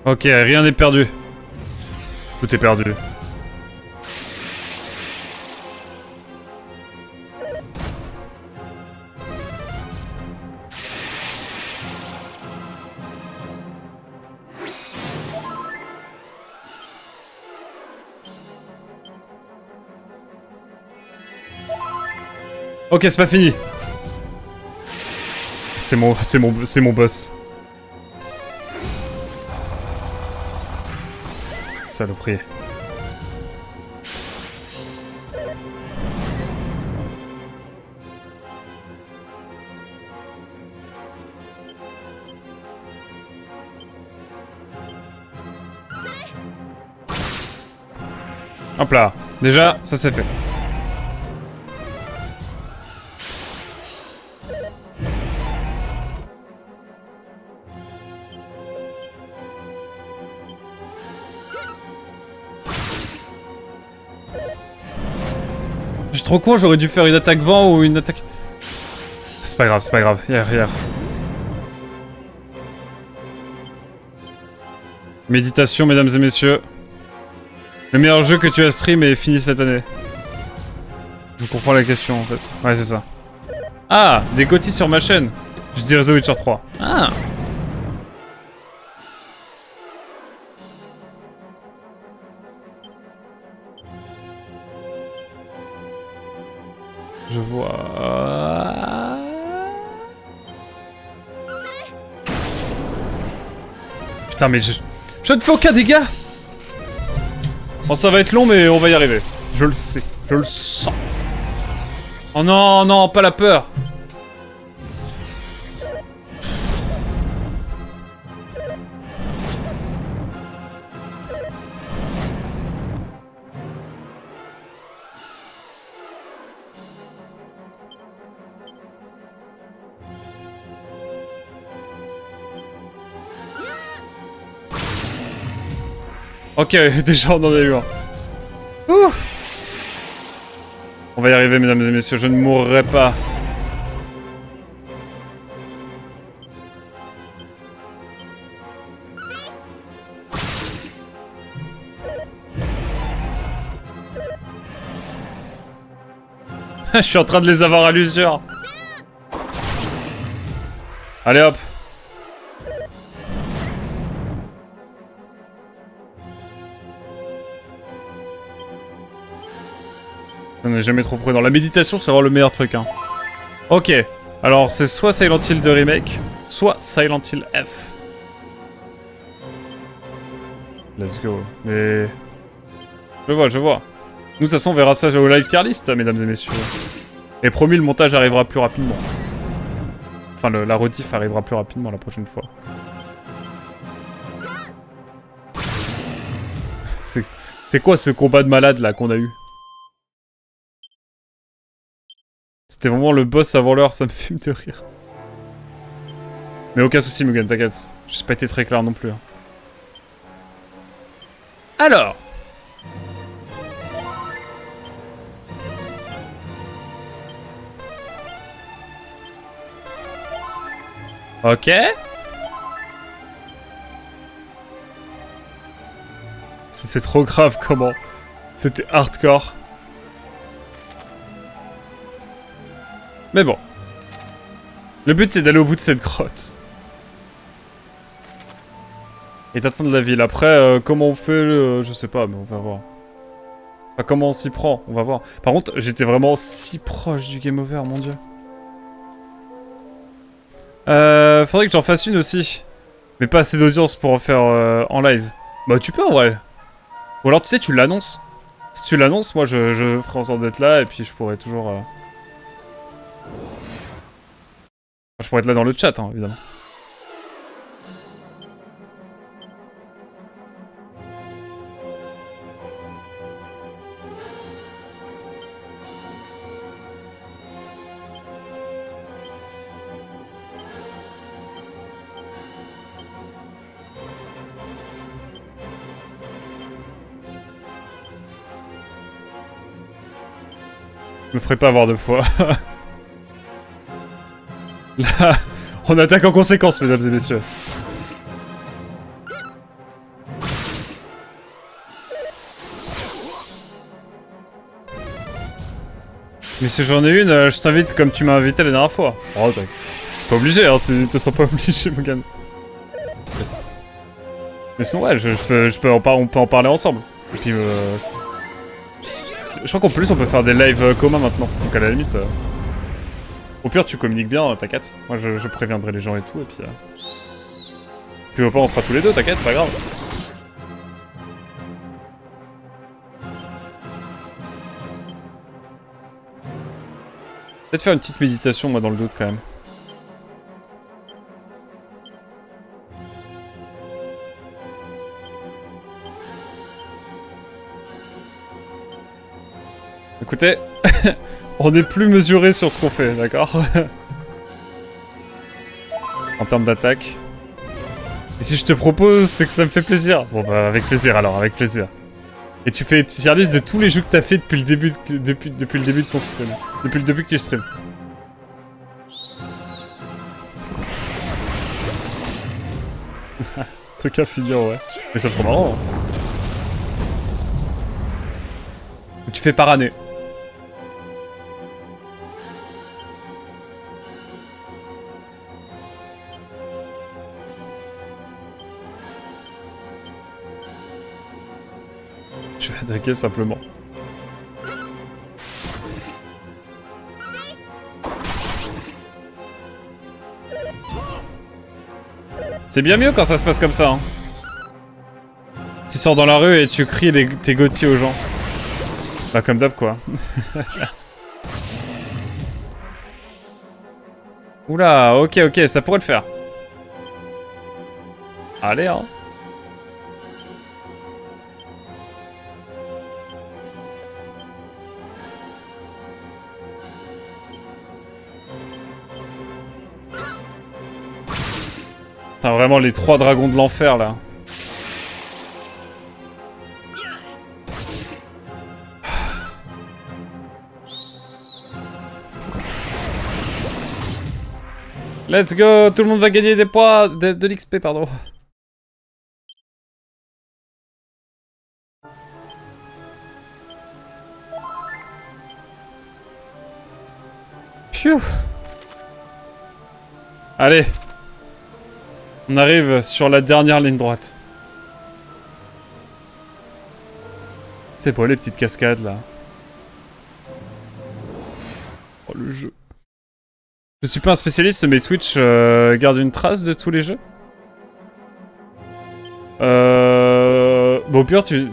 Ok, rien n'est perdu. Tout est perdu. Ok, c'est pas fini. C'est mon boss. Saloperie. Hop là. Déjà, ça c'est fait. Je suis trop con, j'aurais dû faire une attaque vent ou une attaque... C'est pas grave, hier. Méditation, mesdames et messieurs. Le meilleur jeu que tu as stream est fini cette année. Je comprends la question en fait. Ouais, c'est ça. Ah, des GOTY sur ma chaîne. Je dirais The Witcher 3. Ah. Je vois... Putain, mais je ne fais aucun dégât. Bon, ça va être long, mais on va y arriver. Je le sais, je le sens. Oh non, non, pas la peur. Ok, déjà on en a eu un. Ouh. On va y arriver, mesdames et messieurs, je ne mourrai pas. Je suis en train de les avoir à l'usure. Allez hop. On n'est jamais trop prudent. La méditation, c'est vraiment le meilleur truc, hein. Ok. Alors, c'est soit Silent Hill 2 Remake, soit Silent Hill F. Let's go. Mais... Je vois. Nous, de toute façon, on verra ça au live tier list, mesdames et messieurs. Et promis, le montage arrivera plus rapidement. Enfin, la rediff arrivera plus rapidement la prochaine fois. C'est quoi ce combat de malade, là, qu'on a eu? C'était vraiment le boss avant l'heure, ça me fume de rire. Mais aucun souci, Mugen, t'inquiète. J'ai pas été très clair non plus. Hein. Alors. Ok. C'était trop grave comment. C'était hardcore. Mais bon. Le but c'est d'aller au bout de cette grotte. Et d'atteindre la ville. Après, comment on fait, je sais pas, mais on va voir. Enfin, comment on s'y prend, on va voir. Par contre, j'étais vraiment si proche du game over, mon dieu. Faudrait que j'en fasse une aussi. Mais pas assez d'audience pour en faire en live. Bah tu peux en vrai. Ou alors tu sais, tu l'annonces. Si tu l'annonces, moi je ferai en sorte d'être là et puis je pourrais toujours... Je pourrais être là dans le chat, hein, évidemment. Je me ferai pas avoir deux fois. Là, on attaque en conséquence, mesdames et messieurs. Mais si j'en ai une, je t'invite comme tu m'as invité la dernière fois. Oh, t'es pas obligé, hein, te sens pas obligé, Mugen. Mais sinon, ouais, on peut en parler ensemble. Et puis, je crois qu'en plus, on peut faire des lives communs maintenant. Donc à la limite... Au pire, tu communiques bien, t'inquiète. Moi, je préviendrai les gens et tout, et puis... Puis au pire, on sera tous les deux, t'inquiète, c'est pas grave. Peut-être faire une petite méditation, moi, dans le doute, quand même. Écoutez, on est plus mesuré sur ce qu'on fait, d'accord? En termes d'attaque. Et si je te propose, c'est que ça me fait plaisir. Bon bah avec plaisir alors, avec plaisir. Et tu fais une tier list de tous les jeux que t'as fait depuis le début depuis le début de ton stream. Depuis le début que tu stream. Truc à finir, ouais. Mais c'est trop marrant. Hein. Tu fais par année. Je vais attaquer simplement. C'est bien mieux quand ça se passe comme ça. Hein. Tu sors dans la rue et tu cries tes Gauthier aux gens. Bah comme d'hab quoi. Oula, ok, ça pourrait le faire. Allez hein. Putain, vraiment les 3 dragons de l'enfer là. Let's go, tout le monde va gagner des points, de l'XP pardon. Phew. Allez. On arrive sur la dernière ligne droite. C'est pas les petites cascades là. Oh le jeu. Je suis pas un spécialiste mais Twitch garde une trace de tous les jeux. Bon au pire tu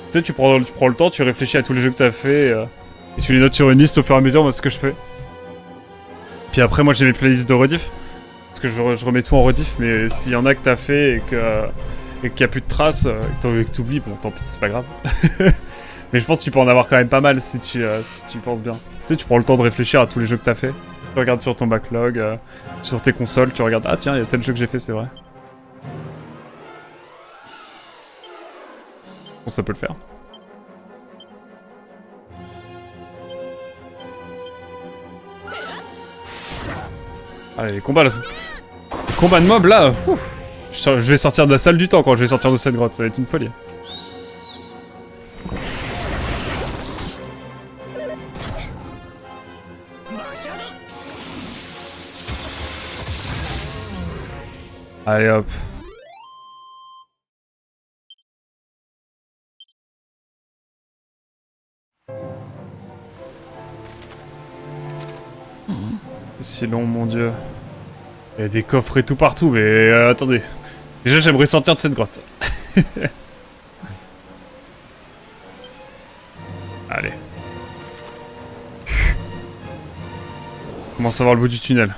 sais tu prends le temps, tu réfléchis à tous les jeux que t'as fait et tu les notes sur une liste au fur et à mesure, moi c'est ce que je fais. Puis après moi j'ai mes playlists de rediff. Parce que je remets tout en rediff, mais s'il y en a que t'as fait et qu'il y a plus de traces, et que t'oublies, bon tant pis, c'est pas grave. Mais je pense que tu peux en avoir quand même pas mal si tu penses bien. Tu sais, tu prends le temps de réfléchir à tous les jeux que t'as fait. Tu regardes sur ton backlog, sur tes consoles, tu regardes, ah tiens, il y a tel jeu que j'ai fait, c'est vrai. Bon, ça peut le faire. Allez, les combats là. Les combats de mobs là, je vais sortir de la salle du temps quand je vais sortir de cette grotte, ça va être une folie. Allez hop. C'est si long, mon dieu. Il y a des coffres et tout partout, mais attendez. Déjà, j'aimerais sortir de cette grotte. Allez. Commence à voir le bout du tunnel.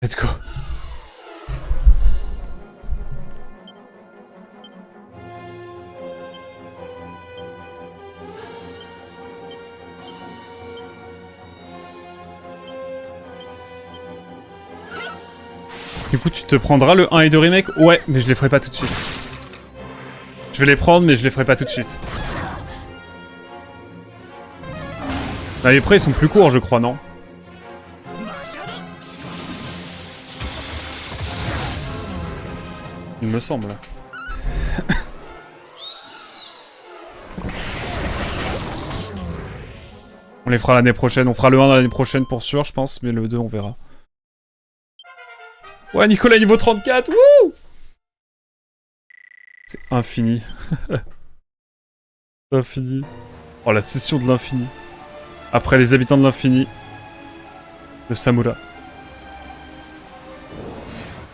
Let's go. Du coup, tu te prendras le 1 et 2 remake? Ouais, mais je les ferai pas tout de suite. Je vais les prendre, mais je les ferai pas tout de suite. Bah, les prêts, ils sont plus courts, je crois, non? Il me semble. On les fera l'année prochaine. On fera le 1 l'année prochaine pour sûr, je pense, mais le 2, on verra. Ouais, Nicolas, niveau 34, wouh! C'est infini. Infini. Oh, la session de l'infini. Après les habitants de l'infini. de Samura.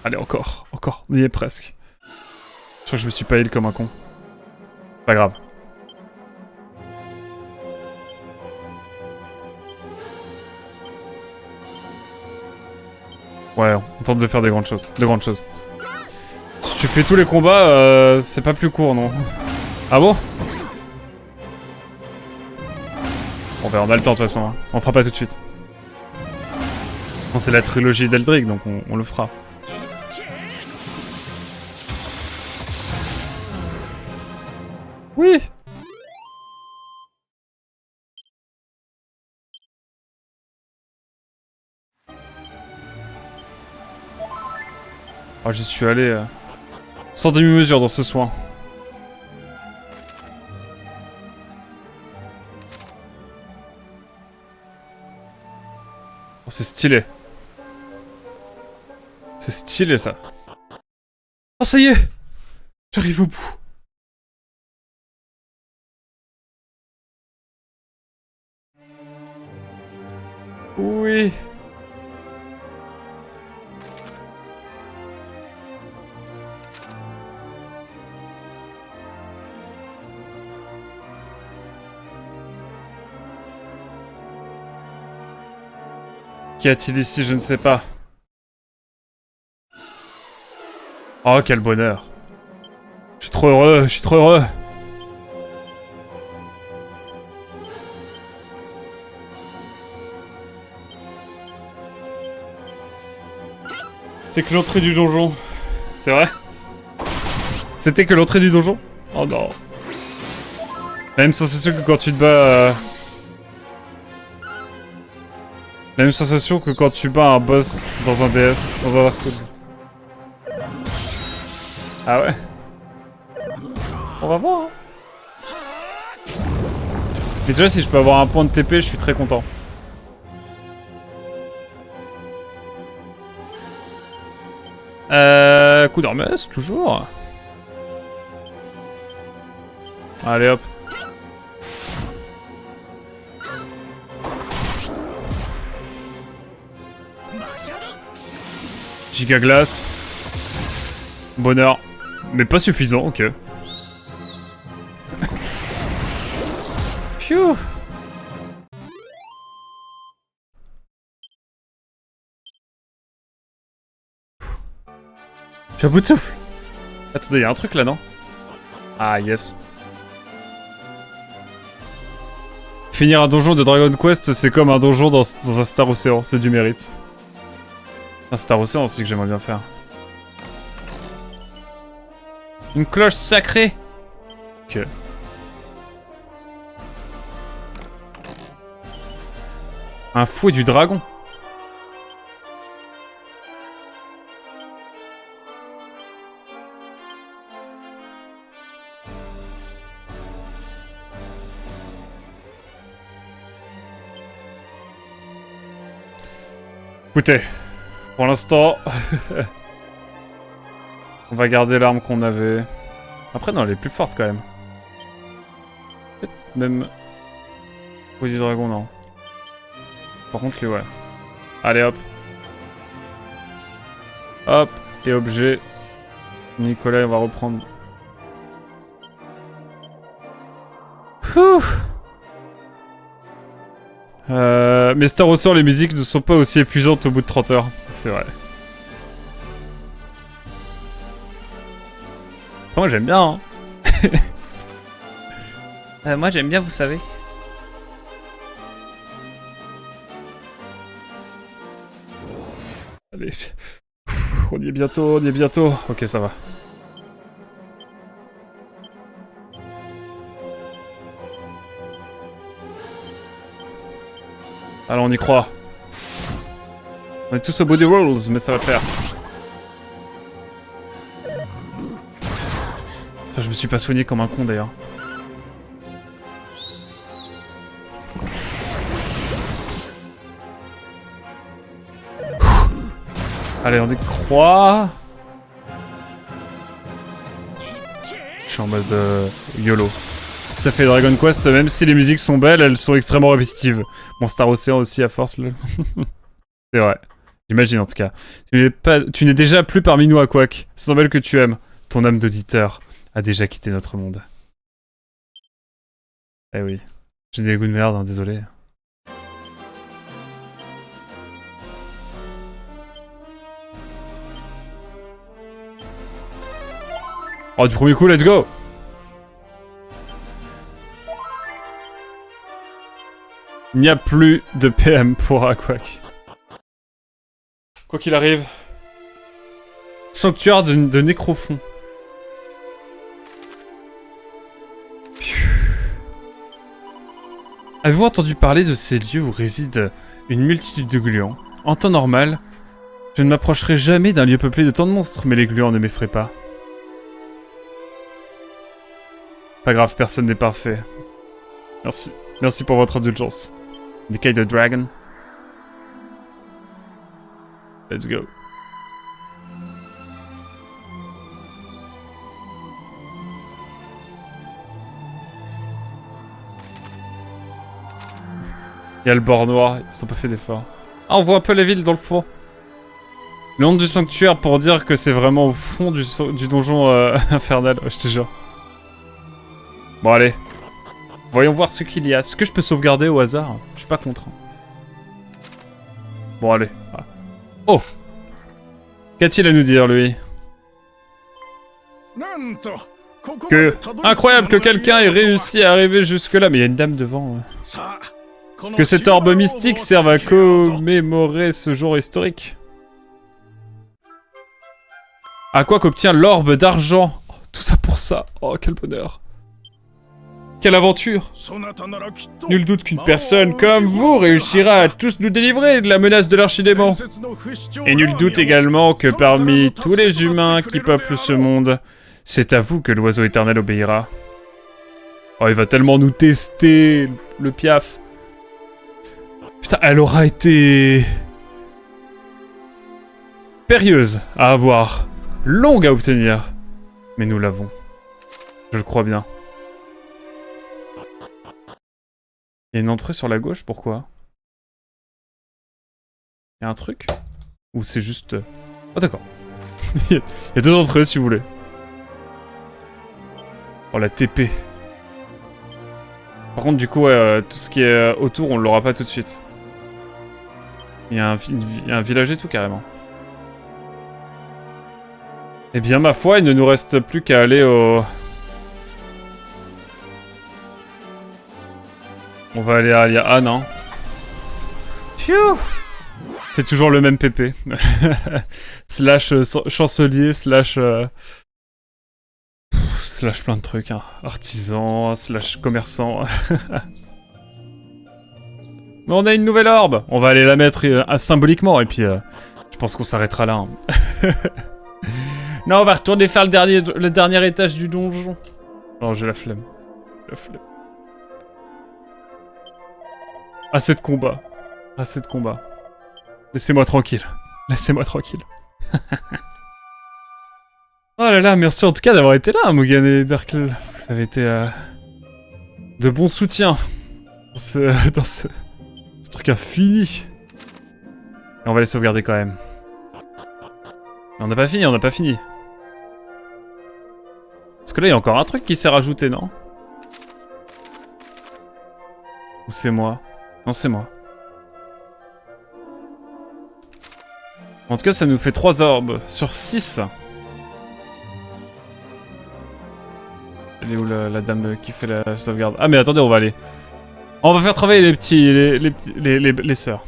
Allez, encore. On y est presque. Je crois que je me suis pas heal comme un con. Pas grave. Ouais, on tente de faire des grandes choses. Si tu fais tous les combats, c'est pas plus court, non? Ah bon? On verra, on a le temps de toute façon. Hein. On fera pas tout de suite. Bon, c'est la trilogie d'Eldrick, donc on le fera. Oui! Oh, j'y suis allé sans demi-mesure dans ce soin. Oh, c'est stylé. C'est stylé, ça. Oh, ça y est! J'arrive au bout. Oui. Qu'y a-t-il ici? Je ne sais pas. Oh, quel bonheur. Je suis trop heureux. C'est que l'entrée du donjon. C'est vrai? C'était que l'entrée du donjon? Oh non. La même sensation que quand tu te bats... La même sensation que quand tu bats un boss dans un DS, dans un Dark Souls. Ah ouais? On va voir, hein. Mais déjà, si je peux avoir un point de TP, je suis très content. Coup d'Hermès, toujours. Allez hop. Giga glace. Bonheur. Mais pas suffisant, ok. Phew. Je suis à bout de souffle. Attendez, y'a un truc là, non? Ah, yes. Finir un donjon de Dragon Quest, c'est comme un donjon dans un Star Ocean, c'est du mérite. Un Star Ocean aussi que j'aimerais bien faire. Une cloche sacrée. Ok. Un fouet du dragon. Écoutez, pour l'instant, on va garder l'arme qu'on avait. Après, non, elle est plus forte quand même. Peut-être même... Fouet du dragon, non. Par contre, lui, ouais. Allez, hop. Hop, et objet. Nicolas, on va reprendre. Ouh. Mais Star Ocean, les musiques ne sont pas aussi épuisantes au bout de 30 heures. C'est vrai. Moi, j'aime bien, hein. Moi, j'aime bien, vous savez. Allez. On y est bientôt, Ok, ça va. Alors, on y croit. On est tous au bout des rolls, mais ça va le faire. Putain, je me suis pas soigné comme un con, d'ailleurs. Allez, on y croit. Je suis en mode YOLO. Tout à fait, Dragon Quest, même si les musiques sont belles, elles sont extrêmement répétitives. Bon, Star Ocean aussi, à force, le... C'est vrai. J'imagine en tout cas. Tu n'es déjà plus parmi nous à Quack. C'est normal que tu aimes. Ton âme d'auditeur a déjà quitté notre monde. Eh oui. J'ai des goûts de merde, hein, désolé. Oh, du premier coup, let's go! Il n'y a plus de PM pour Aquac. Quoi qu'il arrive. Sanctuaire de Nécrophon. Avez-vous entendu parler de ces lieux où réside une multitude de gluants? En temps normal, je ne m'approcherai jamais d'un lieu peuplé de tant de monstres, mais les gluants ne m'effraient pas. Pas grave, personne n'est parfait. Merci. Merci pour votre indulgence. Decay the Dragon. Let's go. Il y a le bord noir, ils ont pas fait d'effort. Ah, on voit un peu la ville dans le fond. Le nom du sanctuaire pour dire que c'est vraiment au fond du donjon infernal, je te jure. Bon, allez. Voyons voir ce qu'il y a. Est-ce que je peux sauvegarder au hasard? Je suis pas contre. Bon, allez. Ah. Oh! Qu'a-t-il à nous dire, lui? Incroyable que quelqu'un ait réussi à arriver jusque-là. Mais il y a une dame devant. Que cet orbe mystique serve à commémorer ce jour historique. À quoi qu'obtient l'orbe d'argent? Oh, tout ça pour ça. Oh, quel bonheur. Quelle aventure! Nul doute qu'une personne comme vous réussira à tous nous délivrer de la menace de l'archidémon. Et nul doute également que parmi tous les humains qui peuplent ce monde, c'est à vous que l'oiseau éternel obéira. Oh, il va tellement nous tester, le piaf. Putain, elle aura été... périlleuse à avoir, longue à obtenir. Mais nous l'avons. Je le crois bien. Il y a une entrée sur la gauche, pourquoi? Il y a un truc? Ou c'est juste... Oh d'accord. Il y a deux entrées si vous voulez. Oh la TP. Par contre du coup ouais, tout ce qui est autour on l'aura pas tout de suite. Il y a un village et tout carrément. Eh bien ma foi il ne nous reste plus qu'à aller au... On va aller à Alia. Ah non. Phew. C'est toujours le même PP. Slash chancelier, slash... slash plein de trucs, hein. Artisan, slash commerçant. Mais on a une nouvelle orbe. On va aller la mettre symboliquement, et puis je pense qu'on s'arrêtera là. Hein. Non, on va retourner faire le dernier étage du donjon. Non, j'ai la flemme. La flemme. Assez de combat. Assez de combat. Laissez-moi tranquille. Laissez-moi tranquille. Oh là là, merci en tout cas d'avoir été là, Mogan et Darkle. Vous avez été de bons soutiens dans ce truc infini. Et on va les sauvegarder quand même. Mais on n'a pas fini, on n'a pas fini. Parce que là, il y a encore un truc qui s'est rajouté, non? Ou c'est moi? Non, c'est moi. En tout cas, ça nous fait 3 orbes sur 6. Elle est où la dame qui fait la sauvegarde? Ah mais attendez, on va aller. On va faire travailler les petits, les sœurs.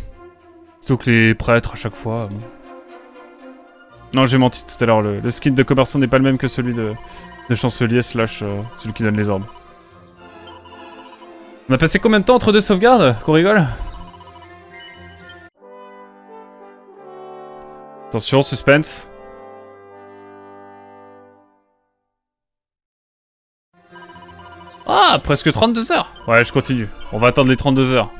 Plutôt que les prêtres à chaque fois. Bon. Non, j'ai menti tout à l'heure. Le skin de commerçant n'est pas le même que celui de chancelier slash celui qui donne les orbes. On a passé combien de temps entre deux sauvegardes? Qu'on rigole? Attention, suspense. Ah, presque 32 heures. Ouais, je continue. On va attendre les 32 heures.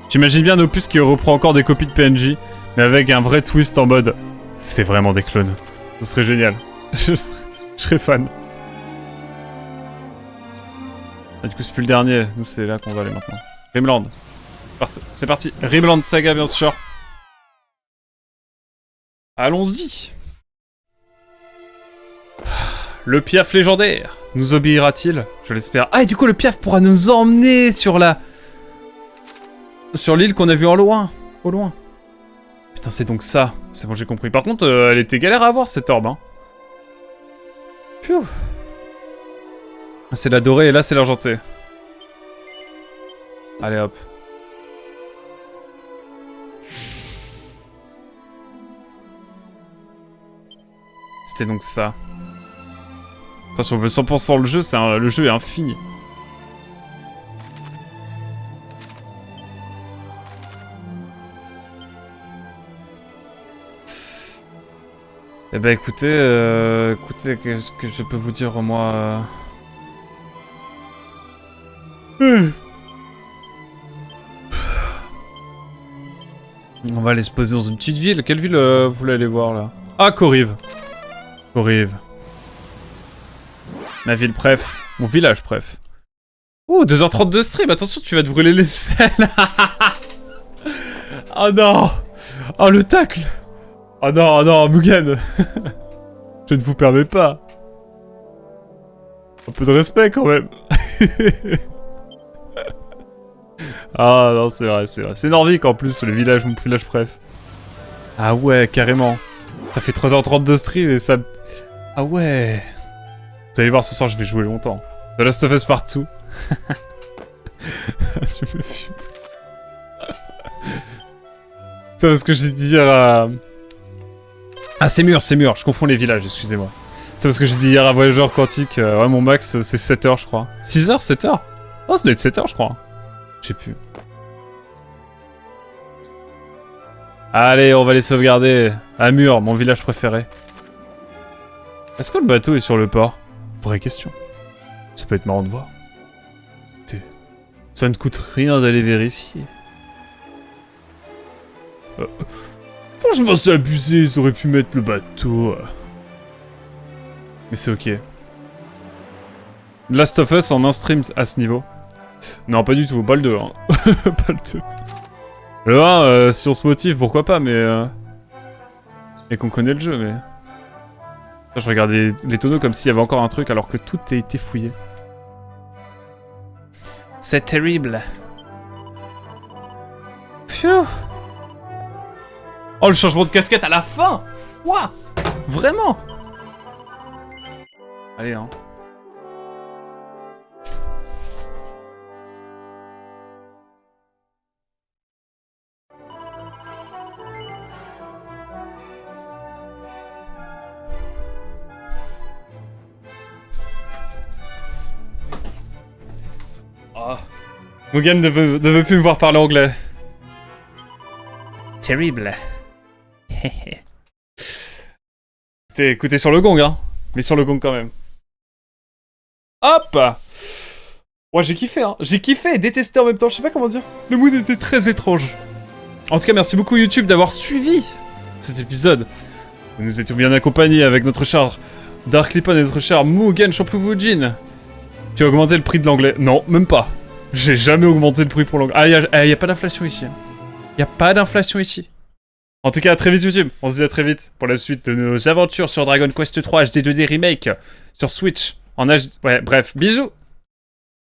J'imagine bien Opus qui reprend encore des copies de PNJ, mais avec un vrai twist en mode... C'est vraiment des clones. Ce serait génial. Je serais fan. Ah, du coup, c'est plus le dernier. Nous, c'est là qu'on va aller maintenant. Rimland. C'est parti. Rimland Saga, bien sûr. Allons-y. Le Piaf légendaire. Nous obéira-t-il? Je l'espère. Ah, et du coup, le Piaf pourra nous emmener sur la... Sur l'île qu'on a vue en loin. Au loin. Putain, c'est donc ça. C'est bon, j'ai compris. Par contre, elle était galère à avoir, cette orbe, hein. Pfiou. C'est la dorée et là, c'est l'argenté. Allez, hop. C'était donc ça. Enfin, si on veut 100% le jeu, le jeu est infini. Eh ben écoutez, qu'est-ce que je peux vous dire, moi... On va aller se poser dans une petite ville. Quelle ville vous voulez aller voir, là? Ah, Corive. Corive. Ma ville préf. Mon village préf. Oh, 2h30 de stream. Attention, tu vas te brûler les ailes. Oh non. Oh, le tacle. Oh non, oh non, Mugen. Je ne vous permets pas. Un peu de respect, quand même. Ah non, c'est vrai, c'est vrai. C'est Norvik, en plus, le village, mon village préf. Ah ouais, carrément. Ça fait 3h30 de stream et ça... Ah ouais. Vous allez voir, ce soir, je vais jouer longtemps. The Last of Us partout. Tu me fumes. C'est parce que j'ai dit hier à... Ah, c'est mûr, je confonds les villages, excusez-moi. C'est parce que j'ai dit hier à Voyageur Quantique, ouais, mon max, c'est 7h, je crois. 6h, 7h? Oh, ça doit être 7h, je crois. Je sais plus. Allez, on va les sauvegarder. Amur, mon village préféré. Est-ce que le bateau est sur le port? Vraie question. Ça peut être marrant de voir. Ça ne coûte rien d'aller vérifier. Franchement, c'est abusé, ils auraient pu mettre le bateau. Mais c'est ok. Last of Us en un stream à ce niveau. Non, pas du tout, pas le 2. Hein. Pas le 2. Le 1, si on se motive, pourquoi pas, mais... Et qu'on connaît le jeu, mais... Là, je regardais les tonneaux comme s'il y avait encore un truc alors que tout a été fouillé. C'est terrible. Pfiou. Oh, le changement de casquette à la fin. Ouah. Vraiment. Allez, hein. Oh. Mugen ne veut plus me voir parler anglais. Terrible. Écoutez sur le gong, hein. Mais sur le gong quand même. Hop. Ouais, j'ai kiffé, hein. J'ai kiffé et détesté en même temps. Je sais pas comment dire. Le mood était très étrange. En tout cas, merci beaucoup YouTube d'avoir suivi cet épisode. Nous étions bien accompagnés avec notre cher Dark Lipan et notre cher Mugen Champouvujin. Tu as augmenté le prix de l'anglais? Non, même pas. J'ai jamais augmenté le prix pour l'anglais. Ah, y a pas d'inflation ici. Y a pas d'inflation ici. En tout cas, à très vite YouTube. On se dit à très vite pour la suite de nos aventures sur Dragon Quest 3 HD 2D Remake sur Switch. En HD... Ouais, bref, bisous.